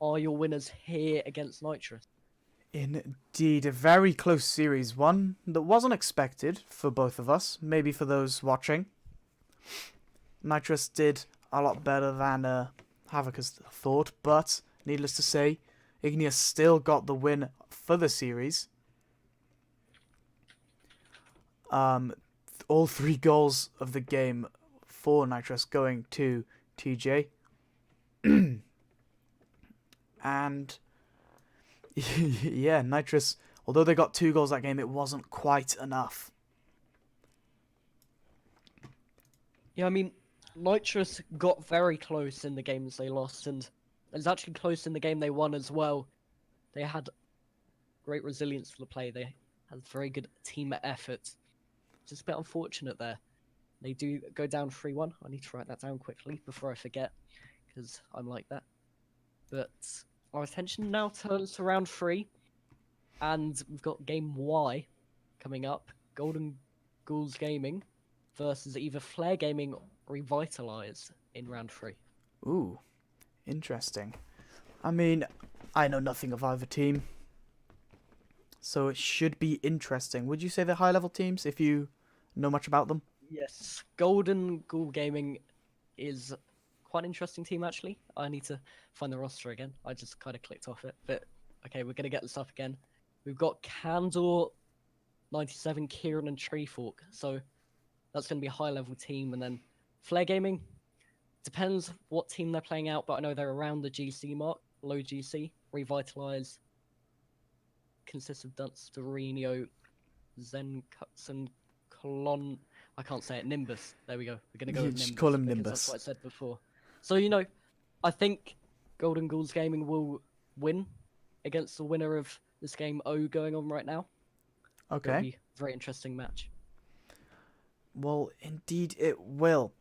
are your winners here against Nitrous. Indeed, a very close series, one that wasn't expected for both of us, maybe for those watching. Nitrous did a lot better than Havoc has thought, but needless to say, Igneous still got the win for the series. All 3 goals of the game for Nitrous going to TJ. And yeah, Nitrous, although they got 2 goals that game, it wasn't quite enough. Yeah, I mean, Nitrous got very close in the games they lost, and it was actually close in the game they won as well. They had great resilience for the play. They had very good team effort. Just a bit unfortunate there. They do go down 3-1. I need to write that down quickly before I forget, because I'm like that. But our attention now turns to round 3, and we've got game Y coming up. Golden Ghouls Gaming versus either Flare Gaming or Revitalize in round 3. Ooh, interesting. I mean, I know nothing of either team, so it should be interesting. Would you say they're high-level teams if you know much about them? Yes, Golden Ghoul Gaming is quite an interesting team, actually. I need to find the roster again. I just kind of clicked off it. But, okay, we're going to get this up again. We've got Candor, 97, Kieran, and Treefork. So that's going to be a high-level team. And then Flare Gaming, depends what team they're playing out, but I know they're around the GC mark, low GC. Revitalize consists of Dunsterino, Zen Cutson, Colon. I can't say it. Nimbus. There we go. We're going to go You with just Nimbus. call him because Nimbus. That's what I said before. So, I think Golden Ghouls Gaming will win against the winner of this game O going on right now. Okay. It'll be a very interesting match. Well, indeed it will.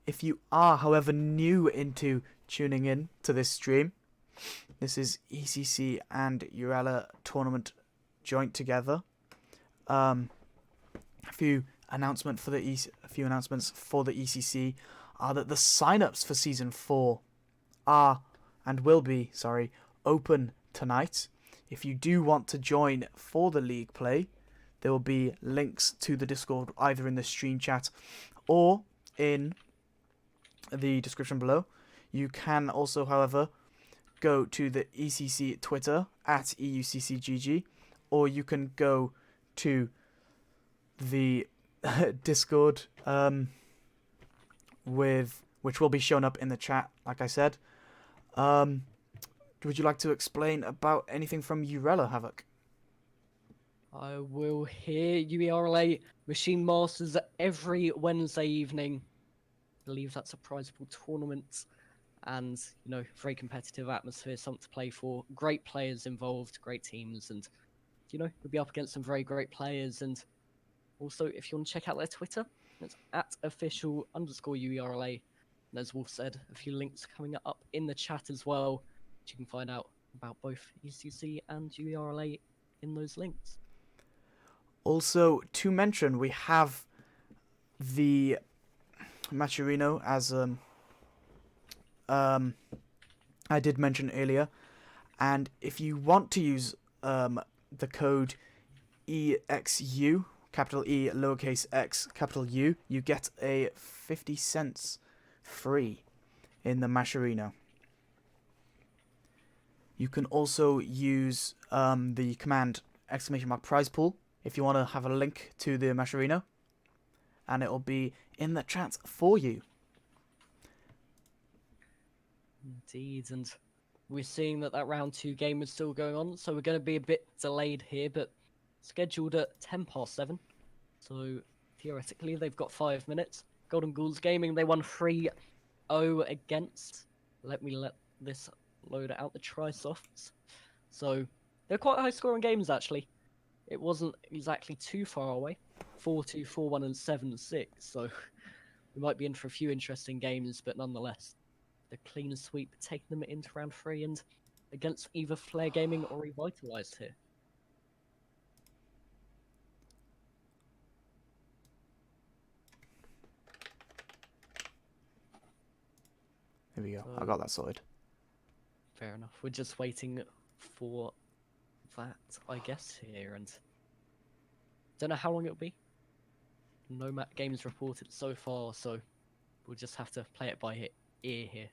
If you are, however, new into tuning in to this stream, this is ECC and UERLA tournament joint together. A few announcements for the ECC are that the sign-ups for season 4 are and will be, open tonight. If you do want to join for the league play, there will be links to the Discord either in the stream chat or in the description below. You can also, however, go to the ECC Twitter at EUCCGG, or you can go to the Discord, which will be shown up in the chat, like I said. Would you like to explain about anything from UERLA, Havoc? I will hear UERLA Machine Masters every Wednesday evening. I believe that's a prizable tournament, and very competitive atmosphere, something to play for. Great players involved, great teams, and we'll be up against some very great players. And also, if you want to check out their Twitter, it's at @official_UERLA. And as Wolf said, a few links coming up in the chat as well. You can find out about both ECC and UERLA in those links. Also, to mention, we have the Maturino, as I did mention earlier, and if you want to use the code EXU, capital E, lowercase x, capital U, you get a 50 cents free in the Maturino. You can also use the command !prize pool if you want to have a link to the Mascherino, and it will be in the chat for you. Indeed, and we're seeing that round 2 game is still going on, so we're going to be a bit delayed here, but scheduled at 7:10. So theoretically, they've got 5 minutes. Golden Ghouls Gaming, they won 3-0 against. Let this load out the Trisofts. So they're quite high scoring games actually. It wasn't exactly too far away. 4-2, 4-1, and 7-6. So we might be in for a few interesting games, but nonetheless, the clean sweep taking them into round 3 and against either Flare Gaming or Revitalized here. There we go. I got that sorted. Fair enough. We're just waiting for that, I guess, here, and don't know how long it'll be. No map games reported so far, so we'll just have to play it by ear here.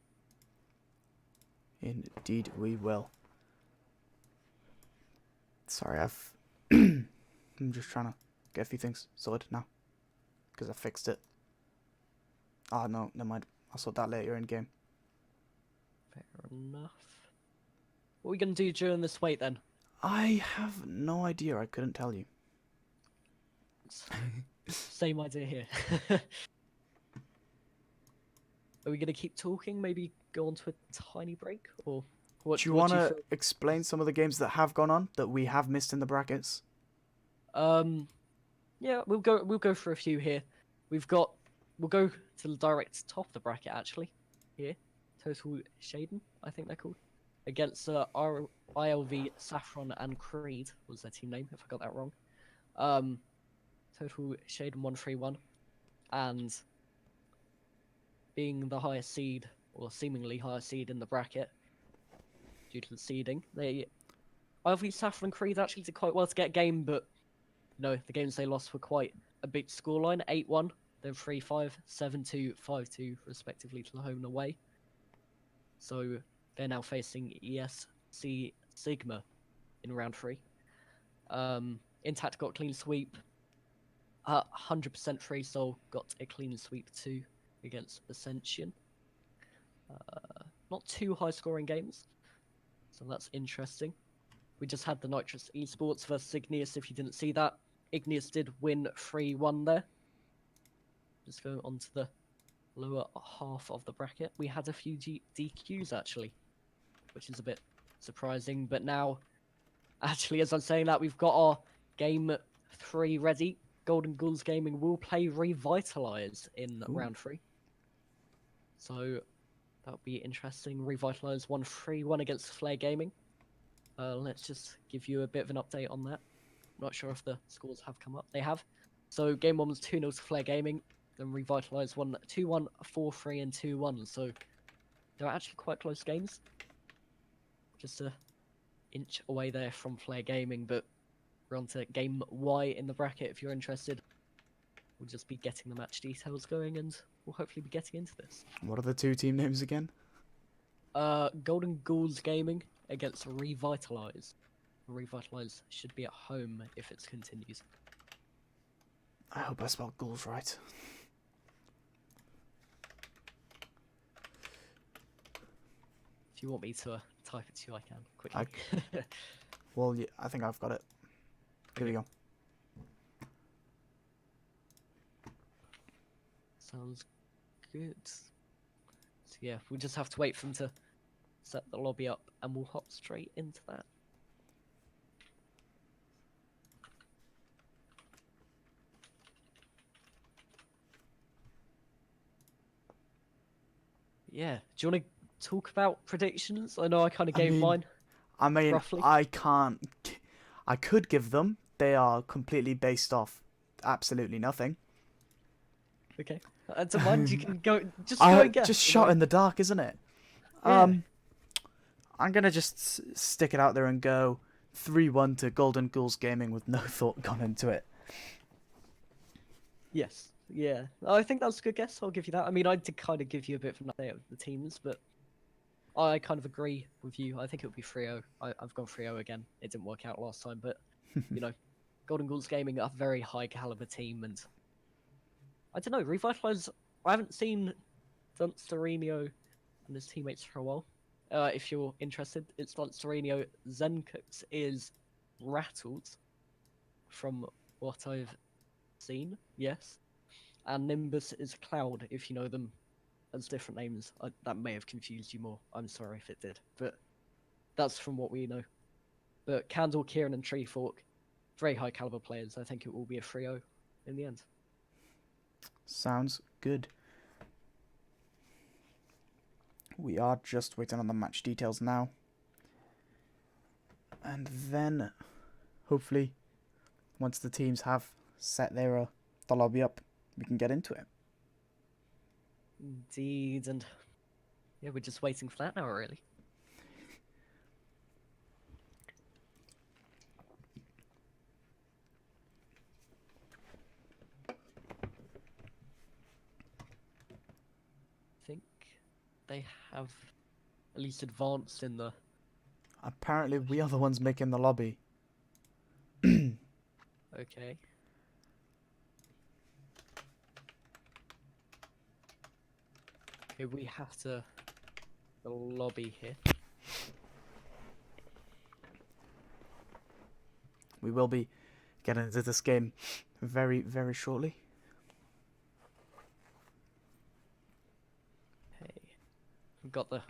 Indeed, we will. Sorry, I'm just trying to get a few things sorted now because I fixed it. Oh no, never mind. I'll sort that later in game. Fair enough. What are we gonna do during this wait then? I have no idea. I couldn't tell you. Same idea here. Are we gonna keep talking? Maybe go on to a tiny break, or what? Do you want to explain some of the games that have gone on that we have missed in the brackets? Yeah, we'll go for a few here. We'll go to the direct top of the bracket actually. Here, Total Shaden, I think they're called, against ILV, Saffron, and Creed was their team name. If I got that wrong. Total Shaden 1-3-1, and being the highest seed, or seemingly highest seed in the bracket, due to the seeding, ILV, Saffron, and Creed actually did quite well to get a game, but no, the games they lost were quite a big scoreline: 8-1, then 3-5, 7-2, 5-2, respectively, to the home and away. So they're now facing ESC Sigma in round 3. Intact got a clean sweep. 100% Free Soul got a clean sweep too against Ascension. Not too high scoring games, so that's interesting. We just had the Nitrous Esports versus Igneous. If you didn't see that, Igneous did win 3-1 there. Just going on to the lower half of the bracket. We had a few DQs actually, which is a bit surprising. But now, actually, as I'm saying that, we've got our game 3 ready. Golden Ghouls Gaming will play Revitalize in round 3. So that'll be interesting. Revitalize won 3-1 against Flare Gaming. Let's just give you a bit of an update on that. Not sure if the scores have come up. They have. So game 1 was 2-0 to Flare Gaming. Then Revitalize won 2-1, 4-3, and 2-1. So they're actually quite close games. Just a inch away there from Flare Gaming, but we're on to game Y in the bracket if you're interested. We'll just be getting the match details going, and we'll hopefully be getting into this. What are the 2 team names again? Golden Ghouls Gaming against Revitalize. Revitalize should be at home if it continues. I hope I spelled ghouls right. If you want me to type it to you, I can quickly. Well, yeah, I think I've got it. Here we go. Sounds good. So yeah, we'll just have to wait for them to set the lobby up, and we'll hop straight into that. Yeah, do you want to talk about predictions? I know I kind of gave mine. I mean, roughly. I can't. I could give them. They are completely based off absolutely nothing. Okay. To mind, you can go. Just go and guess. Just shot in the dark, isn't it? Yeah. I'm gonna just stick it out there and go 3-1 to Golden Ghouls Gaming with no thought gone into it. Yes. Yeah. I think that's a good guess. I'll give you that. I mean, I did kind of give you a bit of an update of the teams, but I kind of agree with you. I think it would be 3-0. I've gone 3-0 again. It didn't work out last time, but you know, Golden Ghouls Gaming are a very high caliber team, and I don't know, Revitalize. I haven't seen Dunsterino and his teammates for a while. If you're interested, it's Dunsterino. Zencux is Rattled, from what I've seen, yes. And Nimbus is Cloud, if you know them as different names. That may have confused you more. I'm sorry if it did, but that's from what we know. But Candle, Kieran, and Treefork, very high caliber players. I think it will be a 3-0 in the end. Sounds good. We are just waiting on the match details now. And then, hopefully, once the teams have set their the lobby up, we can get into it. Indeed, and yeah, we're just waiting for that now, really. I think they have at least advanced in the... Apparently, we are the ones making the lobby. Okay. Okay, we have to... the lobby here. We will be getting into this game very, very shortly. Okay. We've got the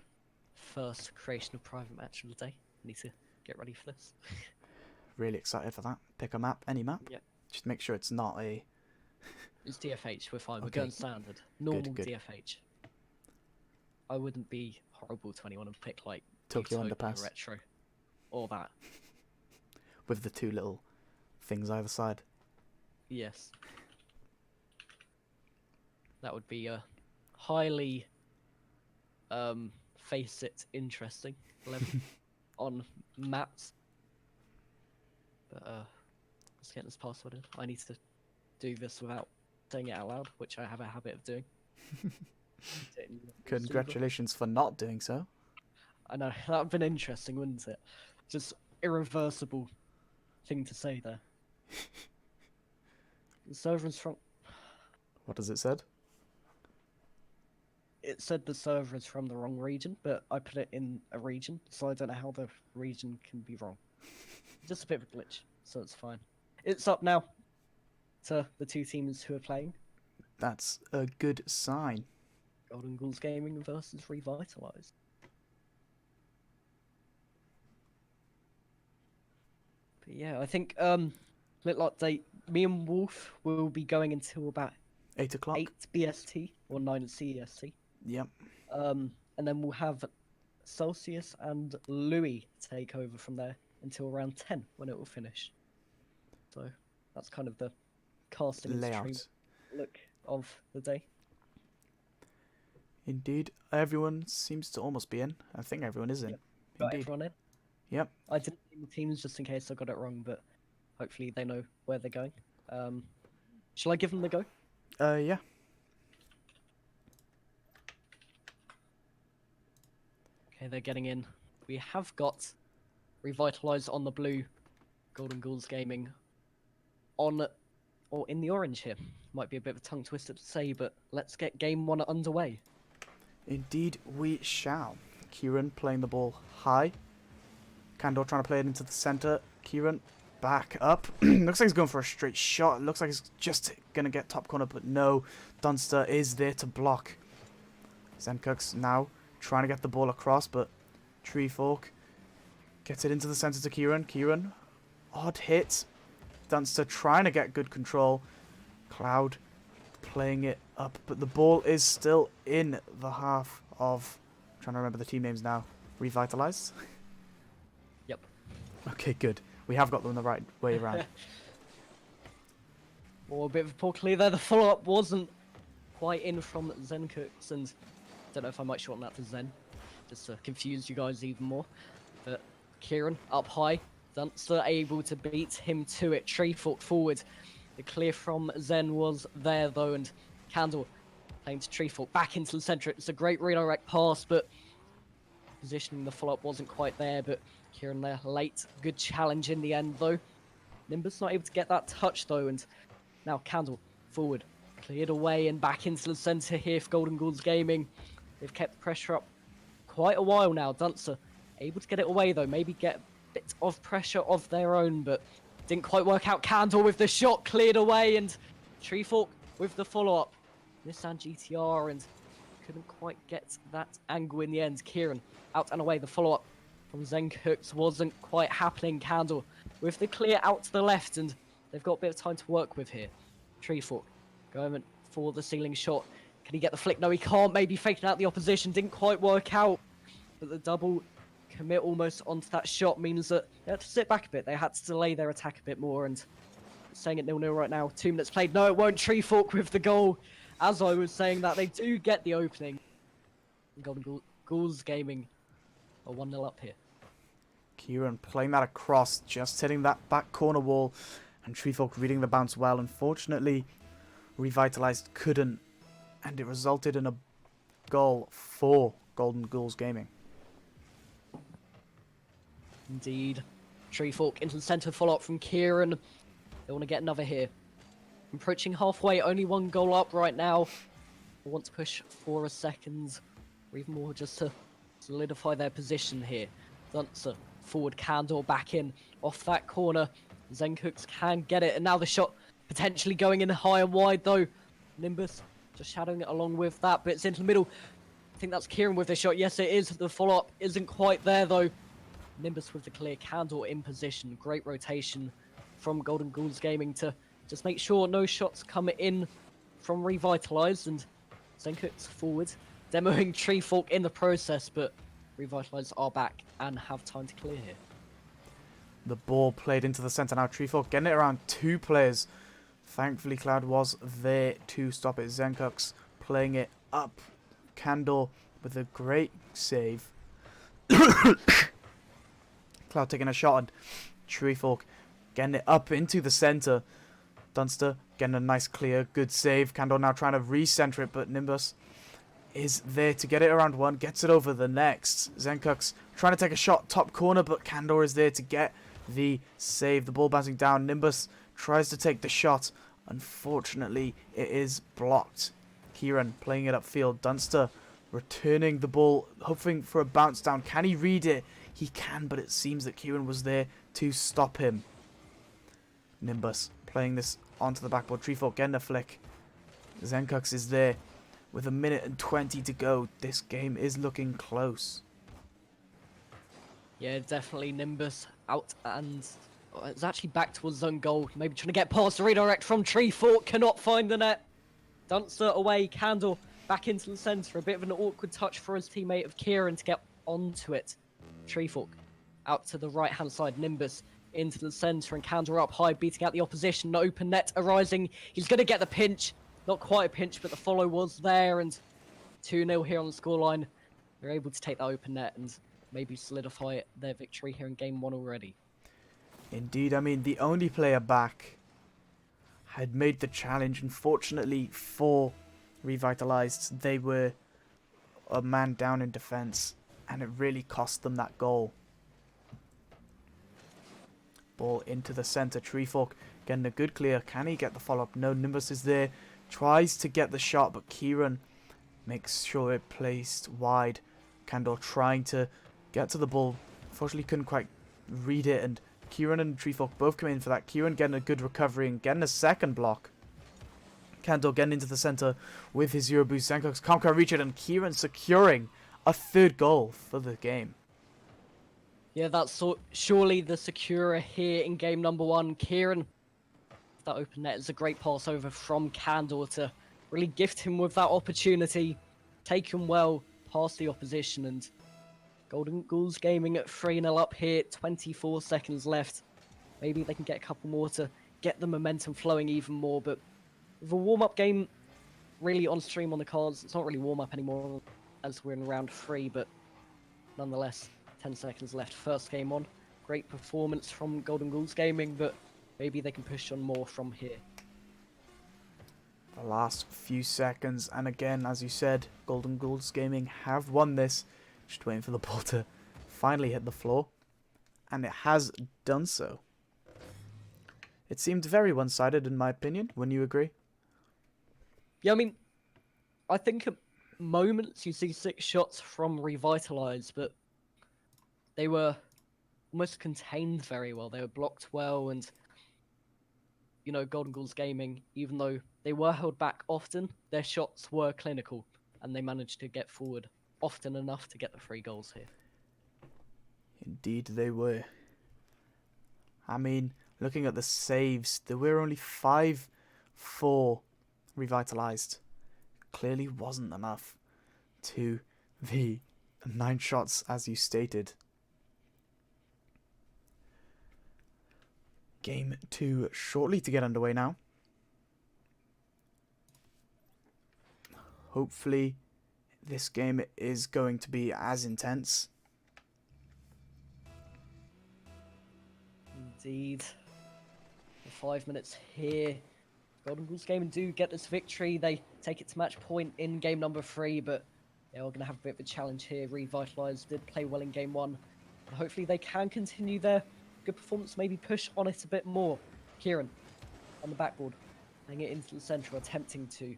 first creation of private match of the day. Need to get ready for this. Really excited for that. Pick a map, any map. Yep. Just make sure it's not a... It's DFH, we're fine. We're Okay. going standard. Normal good. DFH. I wouldn't be horrible to anyone and pick, like, Tokyo Utopia Underpass. Retro. Or that. With the two little things either side. Yes. That would be a highly, face it, interesting level on maps. But, let's get this password in. I need to do this without saying it out loud, which I have a habit of doing. Congratulations for not doing so. I know, that would have been interesting, wouldn't it? Just irreversible thing to say there. The server is from... What has it said? It said the server is from the wrong region, but I put it in a region, so I don't know how the region can be wrong. Just a bit of a glitch, so it's fine. It's up now to the two teams who are playing. That's a good sign. Golden Ghouls Gaming versus Revitalize. But yeah, I think little update. Me and Wolf will be going until about 8 o'clock. 8 BST or 9 CEST. Yep. And then we'll have Celsius and Louis take over from there until around 10 when it will finish. So that's kind of the casting and stream Layout. look of the day. Indeed. Everyone seems to almost be in. I think everyone is in. Yep. Got Indeed. everyone in? Yep. I didn't name the teams just in case I got it wrong, but hopefully they know where they're going. Shall I give them the go? Yeah. Okay, they're getting in. We have got Revitalize on the blue, Golden Ghouls Gaming on, or in the orange here. Might be a bit of a tongue twister to say, but let's get game one underway. Indeed, we shall. Kieran playing the ball high. Kandor trying to play it into the center. Kieran back up. Looks like he's going for a straight shot. Looks like he's just going to get top corner, but no. Dunster is there to block. Zencux now trying to get the ball across, but Treefork gets it into the center to Kieran. Kieran, odd hit. Dunster trying to get good control. Cloud playing it up, but the ball is still in the half of... I'm trying to remember the team names now. Revitalized? Yep. Okay, good. We have got them the right way around. Well, a bit of a poor clear there. The follow-up wasn't quite in from Zencux, and I don't know if I might shorten that to Zen, just to confuse you guys even more. But Kieran up high. Dunster able to beat him to it. Treefork forward. The clear from Zen was there though, and Candle playing to Treefork back into the centre. It's a great redirect pass, but positioning. The follow-up wasn't quite there, but Kieran there late. Good challenge in the end, though. Nimbus not able to get that touch, though, and now Candle forward. Cleared away and back into the centre here for Golden Ghouls Gaming. They've kept the pressure up quite a while now. Dunster able to get it away, though. Maybe get a bit of pressure of their own, but didn't quite work out. Candle with the shot cleared away, and Treefork with the follow-up. Nissan GTR, and couldn't quite get that angle in the end. Kieran out and away. The follow-up from Zencooks wasn't quite happening. Candle with the clear out to the left, and they've got a bit of time to work with here. Treefork going for the ceiling shot. Can he get the flick? No, he can't. Maybe faking out the opposition. Didn't quite work out. But the double commit almost onto that shot means that they had to sit back a bit. They had to delay their attack a bit more, and saying it 0-0 right now. 2 minutes played. No, it won't. Treefork with the goal. As I was saying that, they do get the opening. Golden Ghouls Gaming are 1-0 up here. Kieran playing that across, just hitting that back corner wall, and Treefork reading the bounce well. Unfortunately, Revitalized couldn't, and it resulted in a goal for Golden Ghouls Gaming. Indeed. Treefork into the centre, follow-up from Kieran. They want to get another here. Approaching halfway, only 1 goal up right now. They want to push for a second, or even more, just to solidify their position here. Dunster forward, Candor back in off that corner. Zencooks can get it, and now the shot potentially going in high and wide, though. Nimbus just shadowing it along with that, but it's into the middle. I think that's Kieran with the shot. Yes, it is. The follow-up isn't quite there, though. Nimbus with the clear. Candor in position. Great rotation from Golden Ghouls Gaming to just make sure no shots come in from Revitalized, and Zencooks forward, demoing Treefork in the process, but Revitalized are back and have time to clear here. The ball played into the centre now. Treefork getting it around 2 players. Thankfully, Cloud was there to stop it. Zencooks playing it up. Candor with a great save. Cloud taking a shot, and Treefork getting it up into the centre. Dunster getting a nice clear, good save. Candor now trying to recenter it, but Nimbus is there to get it around 1, gets it over the next. Zencooks trying to take a shot top corner, but Candor is there to get the save. The ball bouncing down. Nimbus tries to take the shot. Unfortunately, it is blocked. Kieran playing it upfield. Dunster returning the ball, hoping for a bounce down. Can he read it? He can, but it seems that Kieran was there to stop him. Nimbus playing this onto the backboard. Treefork getting a flick. Zencooks is there with 1:20 to go. This game is looking close. Yeah, definitely Nimbus out, and it's actually back towards zone goal. Maybe trying to get past the redirect from Treefork. Cannot find the net. Dunster away. Candle back into the centre. A bit of an awkward touch for his teammate of Kieran to get onto it. Treefork out to the right-hand side. Nimbus into the centre, and Candor up high, beating out the opposition. Open net arising. He's going to get the pinch. Not quite a pinch, but the follow was there, and 2-0 here on the scoreline. They're able to take that open net and maybe solidify their victory here in Game 1 already. Indeed, I mean, the only player back had made the challenge. Unfortunately for Revitalized, they were a man down in defence, and it really cost them that goal. Ball into the centre. Treefork getting a good clear. Can he get the follow-up? No, Nimbus is there. Tries to get the shot, but Kieran makes sure it placed wide. Candor trying to get to the ball. Unfortunately, couldn't quite read it, and Kieran and Treefork both come in for that. Kieran getting a good recovery and getting a second block. Candor getting into the centre with his Euro boost. Zencooks can't quite reach it, and Kieran securing a 3rd goal for the game. Yeah, that's surely the securer here in game number 1. Kieran, that open net is a great pass over from Candor to really gift him with that opportunity. Take him well past the opposition, and Golden Ghouls Gaming at 3-0 up here. 24 seconds left. Maybe they can get a couple more to get the momentum flowing even more, but with a warm-up game really on stream on the cards, it's not really warm-up anymore as we're in round 3, but nonetheless, 10 seconds left. First game on. Great performance from Golden Ghouls Gaming, but maybe they can push on more from here. The last few seconds, and again, as you said, Golden Ghouls Gaming have won this Just waiting for the ball to finally hit the floor. And it has done so. It seemed very one-sided in my opinion. Wouldn't you agree? Yeah, I mean, I think at moments you see 6 shots from Revitalize, but they were almost contained very well. They were blocked well, and you know, Golden Ghouls Gaming, even though they were held back often, their shots were clinical, and they managed to get forward often enough to get the 3 goals here. Indeed they were. I mean, looking at the saves, there were only 5-4 revitalized. Clearly wasn't enough to the 9 shots as you stated. Game 2 shortly to get underway now. Hopefully this game is going to be as intense. Indeed. For 5 minutes here. Golden Ghouls Gaming do get this victory. They take it to match point in game number 3, but yeah, we're going to have a bit of a challenge here. Revitalize did play well in game 1. And hopefully they can continue their good performance, maybe push on it a bit more. Kieran on the backboard, playing it into the centre, attempting to.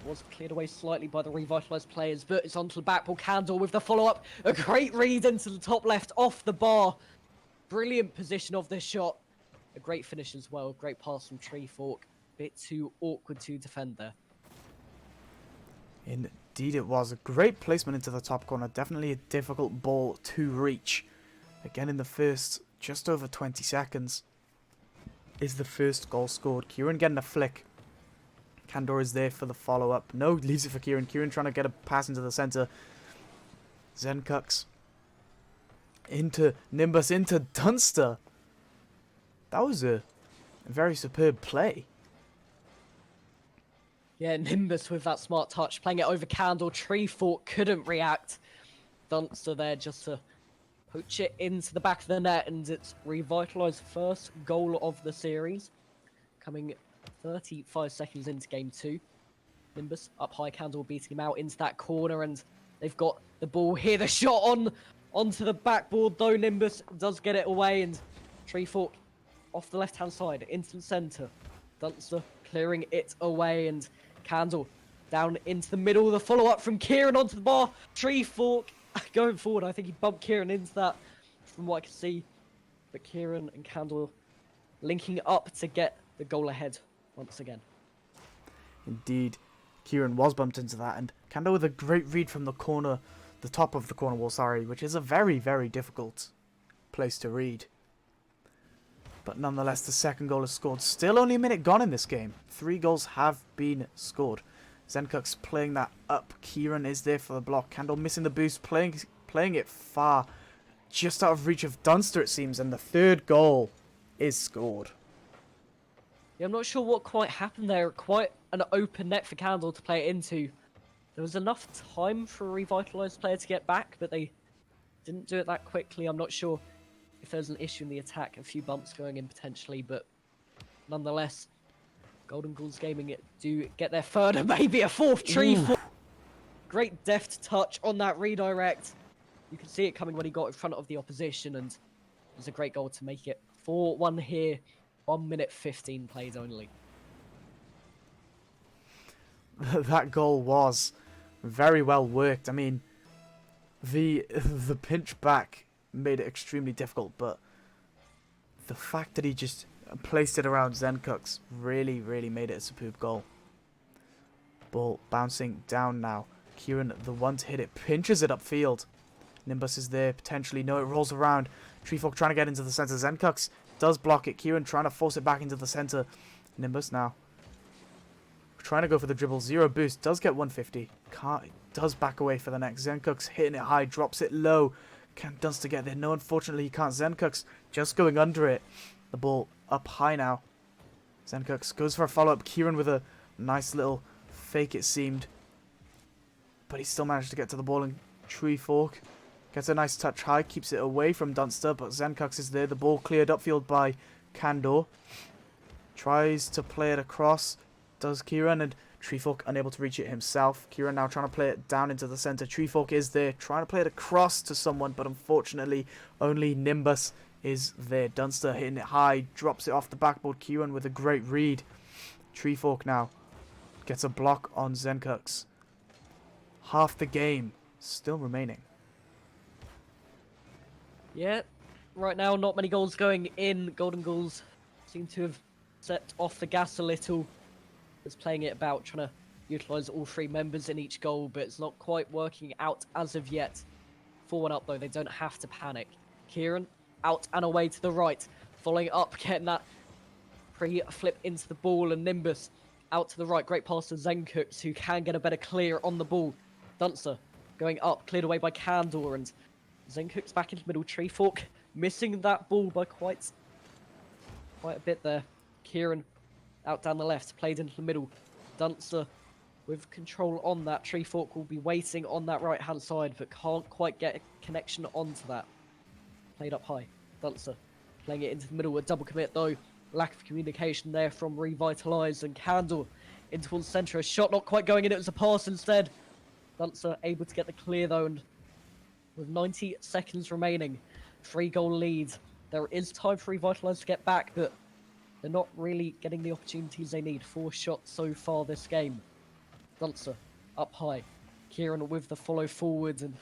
Was cleared away slightly by the Revitalized players, but it's onto the backboard. Candle with the follow-up. A great read into the top left, off the bar. Brilliant position of this shot. A great finish as well. Great pass from Treefork. Bit too awkward to defend there. Indeed it was. A great placement into the top corner. Definitely a difficult ball to reach. Again in the first just over 20 seconds is the first goal scored. Kieran getting a flick. Kandor is there for the follow-up. No, leaves it for Kieran. Kieran trying to get a pass into the centre. Zenkux into Nimbus, into Dunster. That was a very superb play. Yeah, Nimbus with that smart touch, playing it over Candle. Treefork couldn't react. Dunster there just to poach it into the back of the net, and it's Revitalized first goal of the series. Coming 35 seconds into game 2. Nimbus up high, Candle beating him out into that corner, and they've got the ball here. The shot onto the backboard, though. Nimbus does get it away, and Treefork off the left-hand side into the centre. Dunster clearing it away, and Candle down into the middle. The follow-up from Kieran onto the bar. Treefork going forward. I think he bumped Kieran into that from what I can see. But Kieran and Candle linking up to get the goal ahead once again. Indeed, Kieran was bumped into that, and Kandor with a great read from the corner, the top of the corner wall, sorry, which is a very, very difficult place to read. But nonetheless, the second goal is scored. Still only a minute gone in this game. 3 goals have been scored. Zenkux playing that up. Kieran is there for the block. Kandor missing the boost, playing it far, just out of reach of Dunster, it seems, and the third goal is scored. Yeah, I'm not sure what quite happened there. Quite an open net for Candle to play it into. There was enough time for a Revitalized player to get back, but they didn't do it that quickly. I'm not sure if there's an issue in the attack, a few bumps going in potentially, but nonetheless, Golden Ghouls Gaming do get their third and maybe a fourth. Treefork. Great deft touch on that redirect. You can see it coming when he got in front of the opposition, and it was a great goal to make it 4-1 here. 1 minute 15 played only. That goal was very well worked. I mean, the pinch back made it extremely difficult, but the fact that he just placed it around Zenkux really, really made it a superb goal. Ball bouncing down now. Kieran, the one to hit it, pinches it upfield. Nimbus is there, potentially. No, it rolls around. Treefork trying to get into the centre. Zenkux does block it. Kieran trying to force it back into the centre. Nimbus now trying to go for the dribble. 0 boost. Does get 150. Does back away for the next. Zenkux hitting it high. Drops it low. Can Dunster get there? No, unfortunately he can't. Zenkux just going under it. The ball up high now. Zenkux goes for a follow-up. Kieran with a nice little fake, it seemed. But he still managed to get to the ball, and Treefork gets a nice touch high. Keeps it away from Dunster, but Zenkux is there. The ball cleared upfield by Kandor. Tries to play it across. Does Kieran, and Treefork unable to reach it himself. Kieran now trying to play it down into the center. Treefork is there, trying to play it across to someone, but unfortunately only Nimbus is there. Dunster hitting it high, drops it off the backboard. Kieran with a great read. Treefork now gets a block on Zenkux. Half the game still remaining. Yeah, right now not many goals going in. Golden Ghouls seem to have set off the gas a little. It's playing it about, trying to utilise all three members in each goal, but it's not quite working out as of yet. 4-1 up though, they don't have to panic. Kieran out and away to the right, following up, getting that flip into the ball, and Nimbus out to the right. Great pass to Zenkux, who can get a better clear on the ball. Dunster going up, cleared away by Candor, and Zenkux back into the middle. Treefork missing that ball by quite a bit there. Kieran out down the left, played into the middle. Dunster with control on that. Treefork will be waiting on that right hand side, but can't quite get a connection onto that. Played up high. Dunster playing it into the middle. A double commit though. Lack of communication there from Revitalise, and Candle in towards the centre. A shot not quite going in, it was a pass instead. Dunster able to get the clear though, and with 90 seconds remaining, 3-goal lead. There is time for Revitalise to get back, but they're not really getting the opportunities they need. 4 shots so far this game. Dunster up high. Kieran with the follow forward, and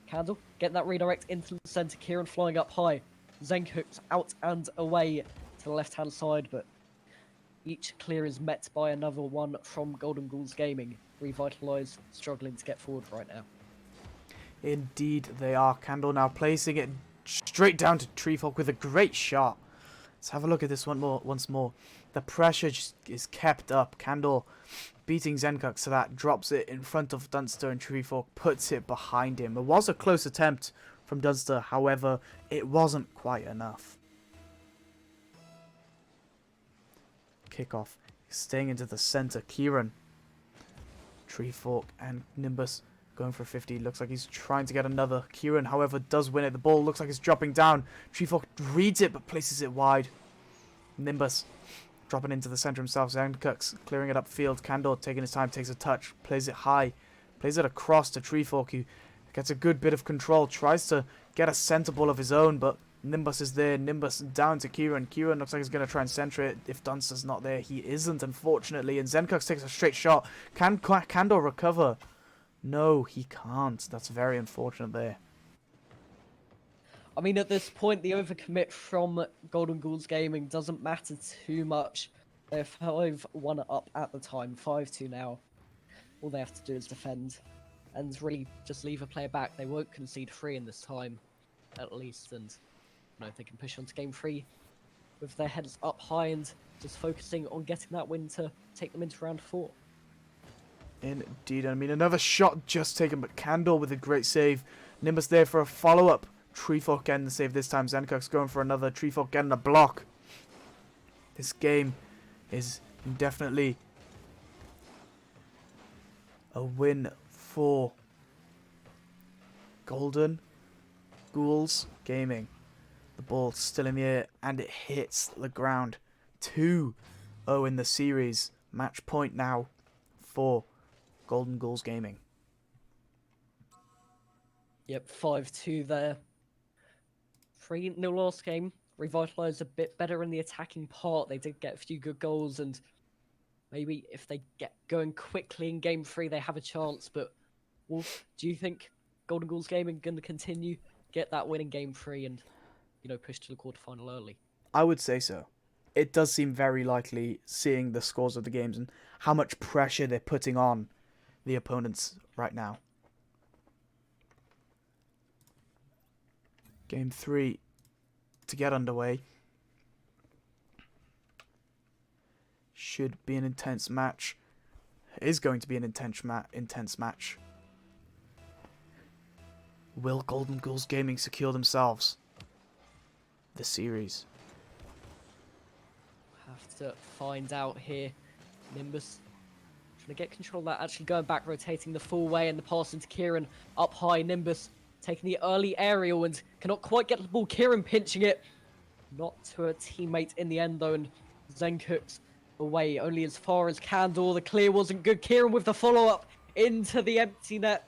Candle getting that redirect into the centre. Kieran flying up high. Zenkux out and away to the left-hand side, but each clear is met by another one from Golden Ghouls Gaming. Revitalise struggling to get forward right now. Indeed they are. Candle now placing it straight down to Treefork with a great shot. Let's have a look at this once more. The pressure is kept up. Candle beating Zenkux, so that drops it in front of Dunster, and Treefork puts it behind him. It was a close attempt from Dunster, however, it wasn't quite enough. Kickoff staying into the center. Kieran, Treefork and Nimbus going for 50. Looks like he's trying to get another. Kieran, however, does win it. The ball looks like it's dropping down. Treefork reads it but places it wide. Nimbus dropping into the center himself. Zenkux clearing it upfield. Candor taking his time, takes a touch, plays it high, plays it across to Treefork, who gets a good bit of control, tries to get a center ball of his own, but Nimbus is there. Nimbus down to Kieran. Kieran looks like he's going to try and center it. If Dunster's not there, he isn't, unfortunately. And Zenkux takes a straight shot. Can Candor recover? No, he can't. That's very unfortunate there. I mean, at this point, the overcommit from Golden Ghouls Gaming doesn't matter too much. They're 5-1 up at the time, 5-2 now. All they have to do is defend and really just leave a player back. They won't concede 3 in this time, at least, and if they can push on to game 3 with their heads up high and just focusing on getting that win to take them into round 4. Indeed, I mean, another shot just taken, but Candor with a great save. Nimbus there for a follow-up. Treefork getting the save this time. Zenkux going for another. Treefork getting a block. This game is definitely a win for Golden Ghouls Gaming. The ball still in the air and it hits the ground. 2-0 in the series. Match point now for Golden Ghouls Gaming. Yep, 5-2 there. 3-0 last game. Revitalise a bit better in the attacking part. They did get a few good goals, and maybe if they get going quickly in game 3, they have a chance. But Wolf, do you think Golden Ghouls Gaming going to continue, get that win in game 3 and, push to the quarterfinal early? I would say so. It does seem very likely, seeing the scores of the games and how much pressure they're putting on the opponents right now. Game 3 to get underway. Should be an intense match. It is going to be an intense match. Will Golden Ghouls Gaming secure themselves the series? Have to find out here. Nimbus trying to get control of that, actually going back, rotating the full way, and the pass into Kieran up high. Nimbus taking the early aerial and cannot quite get the ball. Kieran pinching it. Not to a teammate in the end, though, and Zenkux away, only as far as Candor. The clear wasn't good. Kieran with the follow-up into the empty net.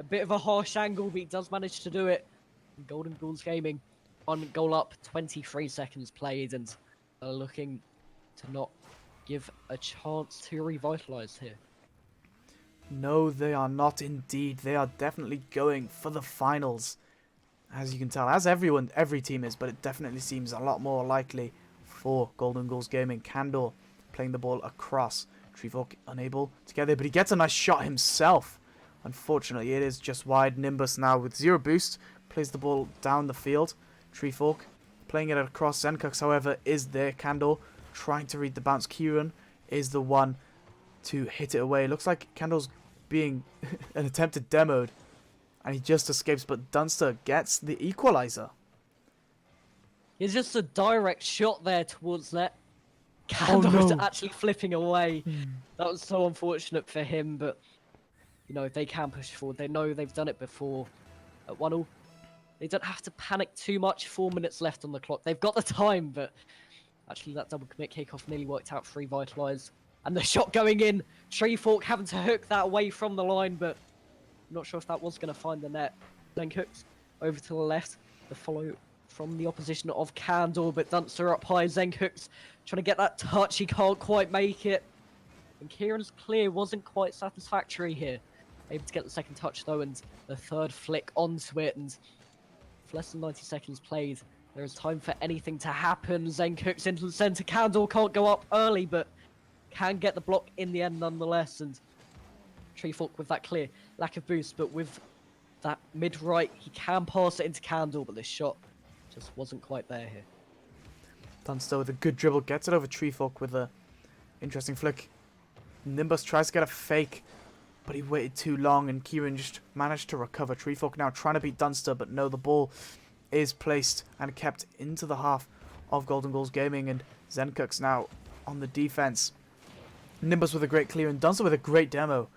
A bit of a harsh angle, but he does manage to do it. Golden Ghouls Gaming, 1 goal up, 23 seconds played, and are looking to not give a chance to revitalise here. No, they are not indeed. They are definitely going for the finals. As you can tell, as every team is, but it definitely seems a lot more likely for Golden Ghouls Gaming. Candor playing the ball across. Treefork unable to get there, but he gets a nice shot himself. Unfortunately, it is just wide. Nimbus now with 0 boost plays the ball down the field. Treefork playing it across. Zenkux, however, is there. Candor trying to read the bounce. Kieran is the one to hit it away. Looks like Candor's being an attempted demoed, and he just escapes, but Dunster gets the equalizer. It's just a direct shot there towards net. Candor was actually flipping away. That was so unfortunate for him, but you know, they can push forward. They know they've done it before at 1-1. They don't have to panic too much. 4 minutes left on the clock. They've got the time, but actually that double commit kickoff nearly worked out for Revitalize. And the shot going in. Treefork having to hook that away from the line, but I'm not sure if that was going to find the net. Then Cooks over to the left. The follow from the opposition of Candor, but Dunster up high. Zenkux trying to get that touch. He can't quite make it. And Kieran's clear wasn't quite satisfactory here. Able to get the second touch though, and the third flick onto it. And with less than 90 seconds played, there is time for anything to happen. Zenkux into the centre. Candor can't go up early, but can get the block in the end nonetheless. And Treefork with that clear lack of boost, but with that mid-right, he can pass it into Candor, but this shot just wasn't quite there here. Dunster with a good dribble, gets it over Treefork with a interesting flick. Nimbus tries to get a fake, but he waited too long, and Kieran just managed to recover. Treefork now trying to beat Dunster, but no, the ball is placed and kept into the half of Golden Ghouls Gaming, and Zenkux now on the defense. Nimbus with a great clear, and Dunster with a great demo.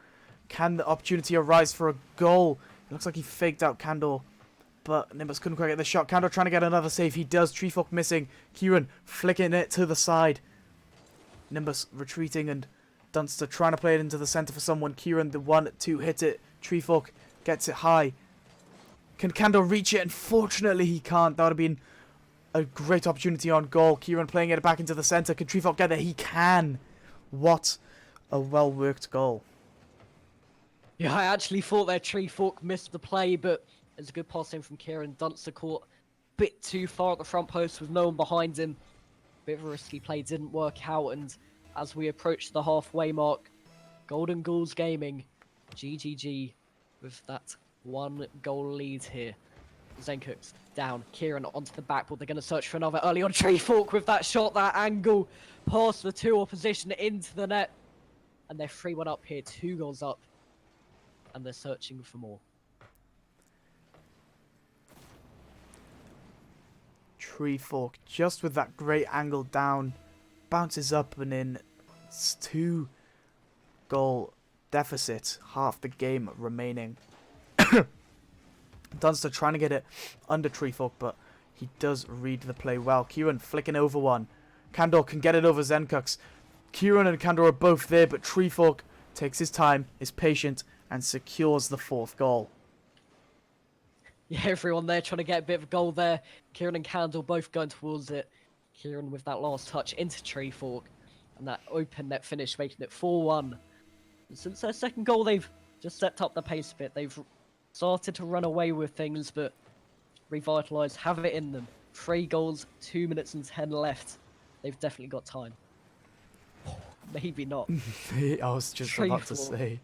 Can the opportunity arise for a goal? It looks like he faked out Candor, but Nimbus couldn't quite get the shot. Candor trying to get another save. He does. Treefork missing. Kieran flicking it to the side. Nimbus retreating, and Dunster trying to play it into the centre for someone. Kieran the one to hit it. Treefork gets it high. Can Candor reach it? Unfortunately, he can't. That would have been a great opportunity on goal. Kieran playing it back into the centre. Can Treefork get there? He can. What a well-worked goal. Yeah, I actually thought that Treefork missed the play, but it's a good pass in from Kieran. Dunster caught a bit too far at the front post with no one behind him. Bit of a risky play, didn't work out, and as we approach the halfway mark, Golden Ghouls Gaming, GGG, with that 1 goal lead here. Zenkux down, Kieran onto the backboard. They're going to search for another early on. Treefork with that shot, that angle, past the 2 opposition into the net. And they're 3-1 up here, 2 goals up. And they're searching for more. Treefork just with that great angle down, bounces up and in. It's 2 goal deficit, half the game remaining. Dunster trying to get it under Treefork, but he does read the play well. Kieran flicking over one. Candor can get it over Zenkux. Kieran and Candor are both there, but Treefork takes his time, is patient, and secures the 4th goal. Yeah, everyone there trying to get a bit of a goal there. Kieran and Candor both going towards it. Kieran with that last touch into Treefork. And that open net finish, making it 4-1. And since their second goal, they've just stepped up the pace a bit. They've started to run away with things, but Revitalize have it in them. 3 goals, 2 minutes and 10 left. They've definitely got time. Maybe not. I was just about to say.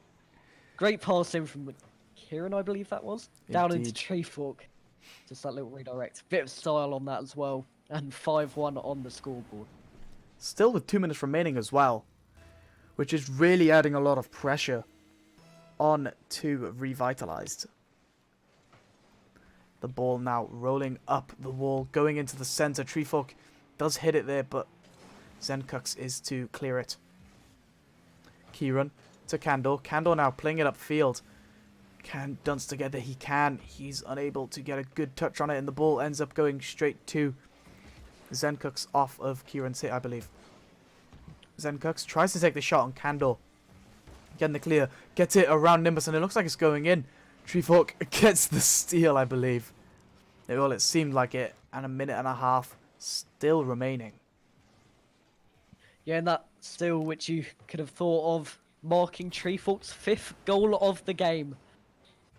Great pass in from Kieran, I believe that was. Down Indeed. into Treefork. Just that little redirect. Bit of style on that as well. And 5-1 on the scoreboard. Still with 2 minutes remaining as well, which is really adding a lot of pressure on to Revitalized. The ball now rolling up the wall, going into the centre. Treefork does hit it there, but Zenkux is to clear it. Kieran to Candor. Candor now playing it upfield. Can Dunster get there? He can. He's unable to get a good touch on it, and the ball ends up going straight to Zenkux off of Kieran's hit, I believe. Zenkux tries to take the shot on Candor. Getting the clear. Gets it around Nimbus, and it looks like it's going in. Treefork gets the steal, I believe. Well, it seemed like it. And a minute and a half still remaining. Yeah, and that still, which you could have thought of marking Treefork's 5th goal of the game.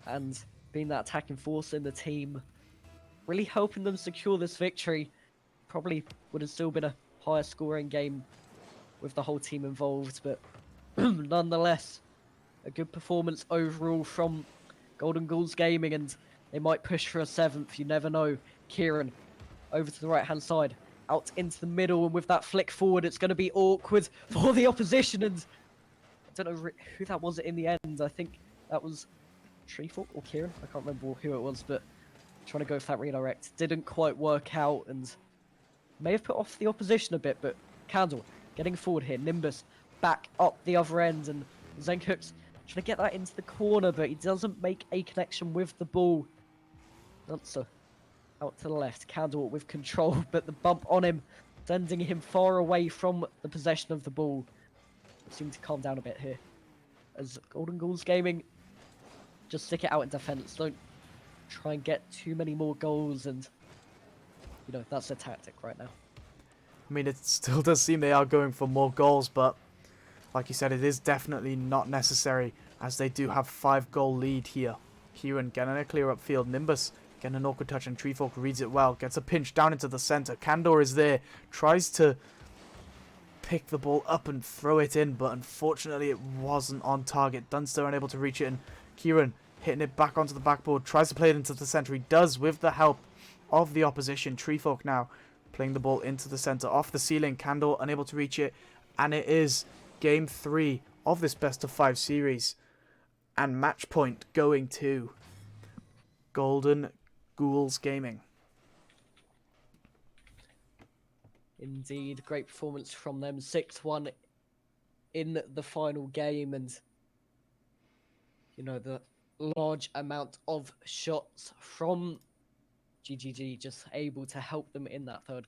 And being that attacking force in the team, really helping them secure this victory. Probably would have still been a higher scoring game with the whole team involved, but nonetheless, a good performance overall from Golden Ghouls Gaming, and they might push for a 7th, you never know. Kieran, over to the right-hand side, out into the middle, and with that flick forward, it's going to be awkward for the opposition, and I don't know who that was in the end. I think that was Treefork or Kieran, I can't remember who it was, but trying to go for that redirect didn't quite work out, and may have put off the opposition a bit, but Candle getting forward here. Nimbus back up the other end, and Zenkux trying to get that into the corner, but he doesn't make a connection with the ball. Nunsa out to the left. Candle with control, but the bump on him, sending him far away from the possession of the ball. Seem to calm down a bit here. As Golden Ghouls Gaming just stick it out in defense. Don't try and get too many more goals, and you know, that's their tactic right now. I mean, it still does seem they are going for more goals, but like you said, it is definitely not necessary, as they do have 5-goal lead here. Kieran getting a clear upfield. Nimbus getting an awkward touch, and Treefork reads it well. Gets a pinch down into the center. Candor is there. Tries to pick the ball up and throw it in, but unfortunately it wasn't on target. Dunster unable to reach it, and Kieran hitting it back onto the backboard. Tries to play it into the center. He does with the help of the opposition. Treefork now playing the ball into the center. Off the ceiling. Candor unable to reach it. And it is game 3 of this best of 5 series. And match point going to Golden Ghouls Gaming. Indeed, great performance from them. 6-1 in the final game, and you know, the large amount of shots from GGG just able to help them in that third game.